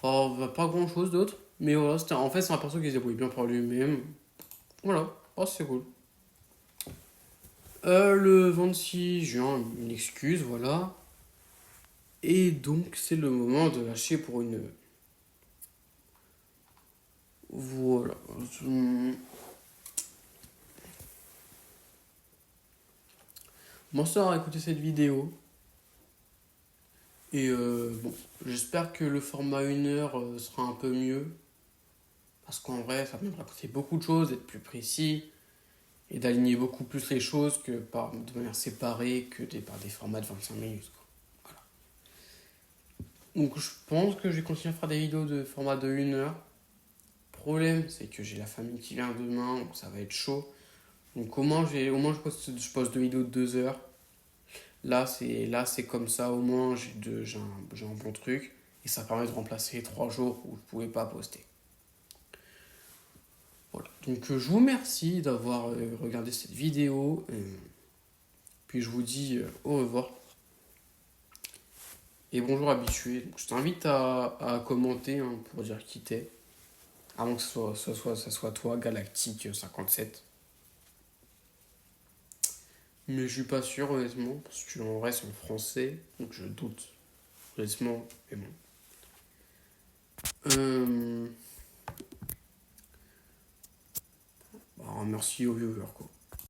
Enfin, pas grand chose d'autre. Mais voilà, en fait, c'est un perso qui se débrouille bien par lui-même. Voilà, oh, c'est cool. Le 26 juin, une excuse, voilà. Et donc, c'est le moment de lâcher pour une. Voilà. Bon, ça a écouté cette vidéo. Et bon, j'espère que le format 1 heure sera un peu mieux. Parce qu'en vrai, ça me rapporter beaucoup de choses, d'être plus précis et d'aligner beaucoup plus les choses que de manière séparée que par des formats de 25 minutes. Quoi. Voilà. Donc je pense que je vais continuer à faire des vidéos de format de 1 heure. Le problème, c'est que j'ai la famille qui vient demain, donc ça va être chaud. Donc au moins je poste 2 vidéos de 2 heures. Là c'est comme ça, au moins j'ai un bon truc. Et ça permet de remplacer les 3 jours où je ne pouvais pas poster. Voilà. Donc je vous remercie d'avoir regardé cette vidéo. Puis je vous dis au revoir. Et bonjour habitué. Donc, je t'invite à commenter hein, pour dire qui t'es. Avant que ça soit toi, Galactique 57. Mais je suis pas sûr honnêtement, parce que en vrai c'est en français, donc je doute. Honnêtement, mais bon. Bah, merci aux viewers quoi.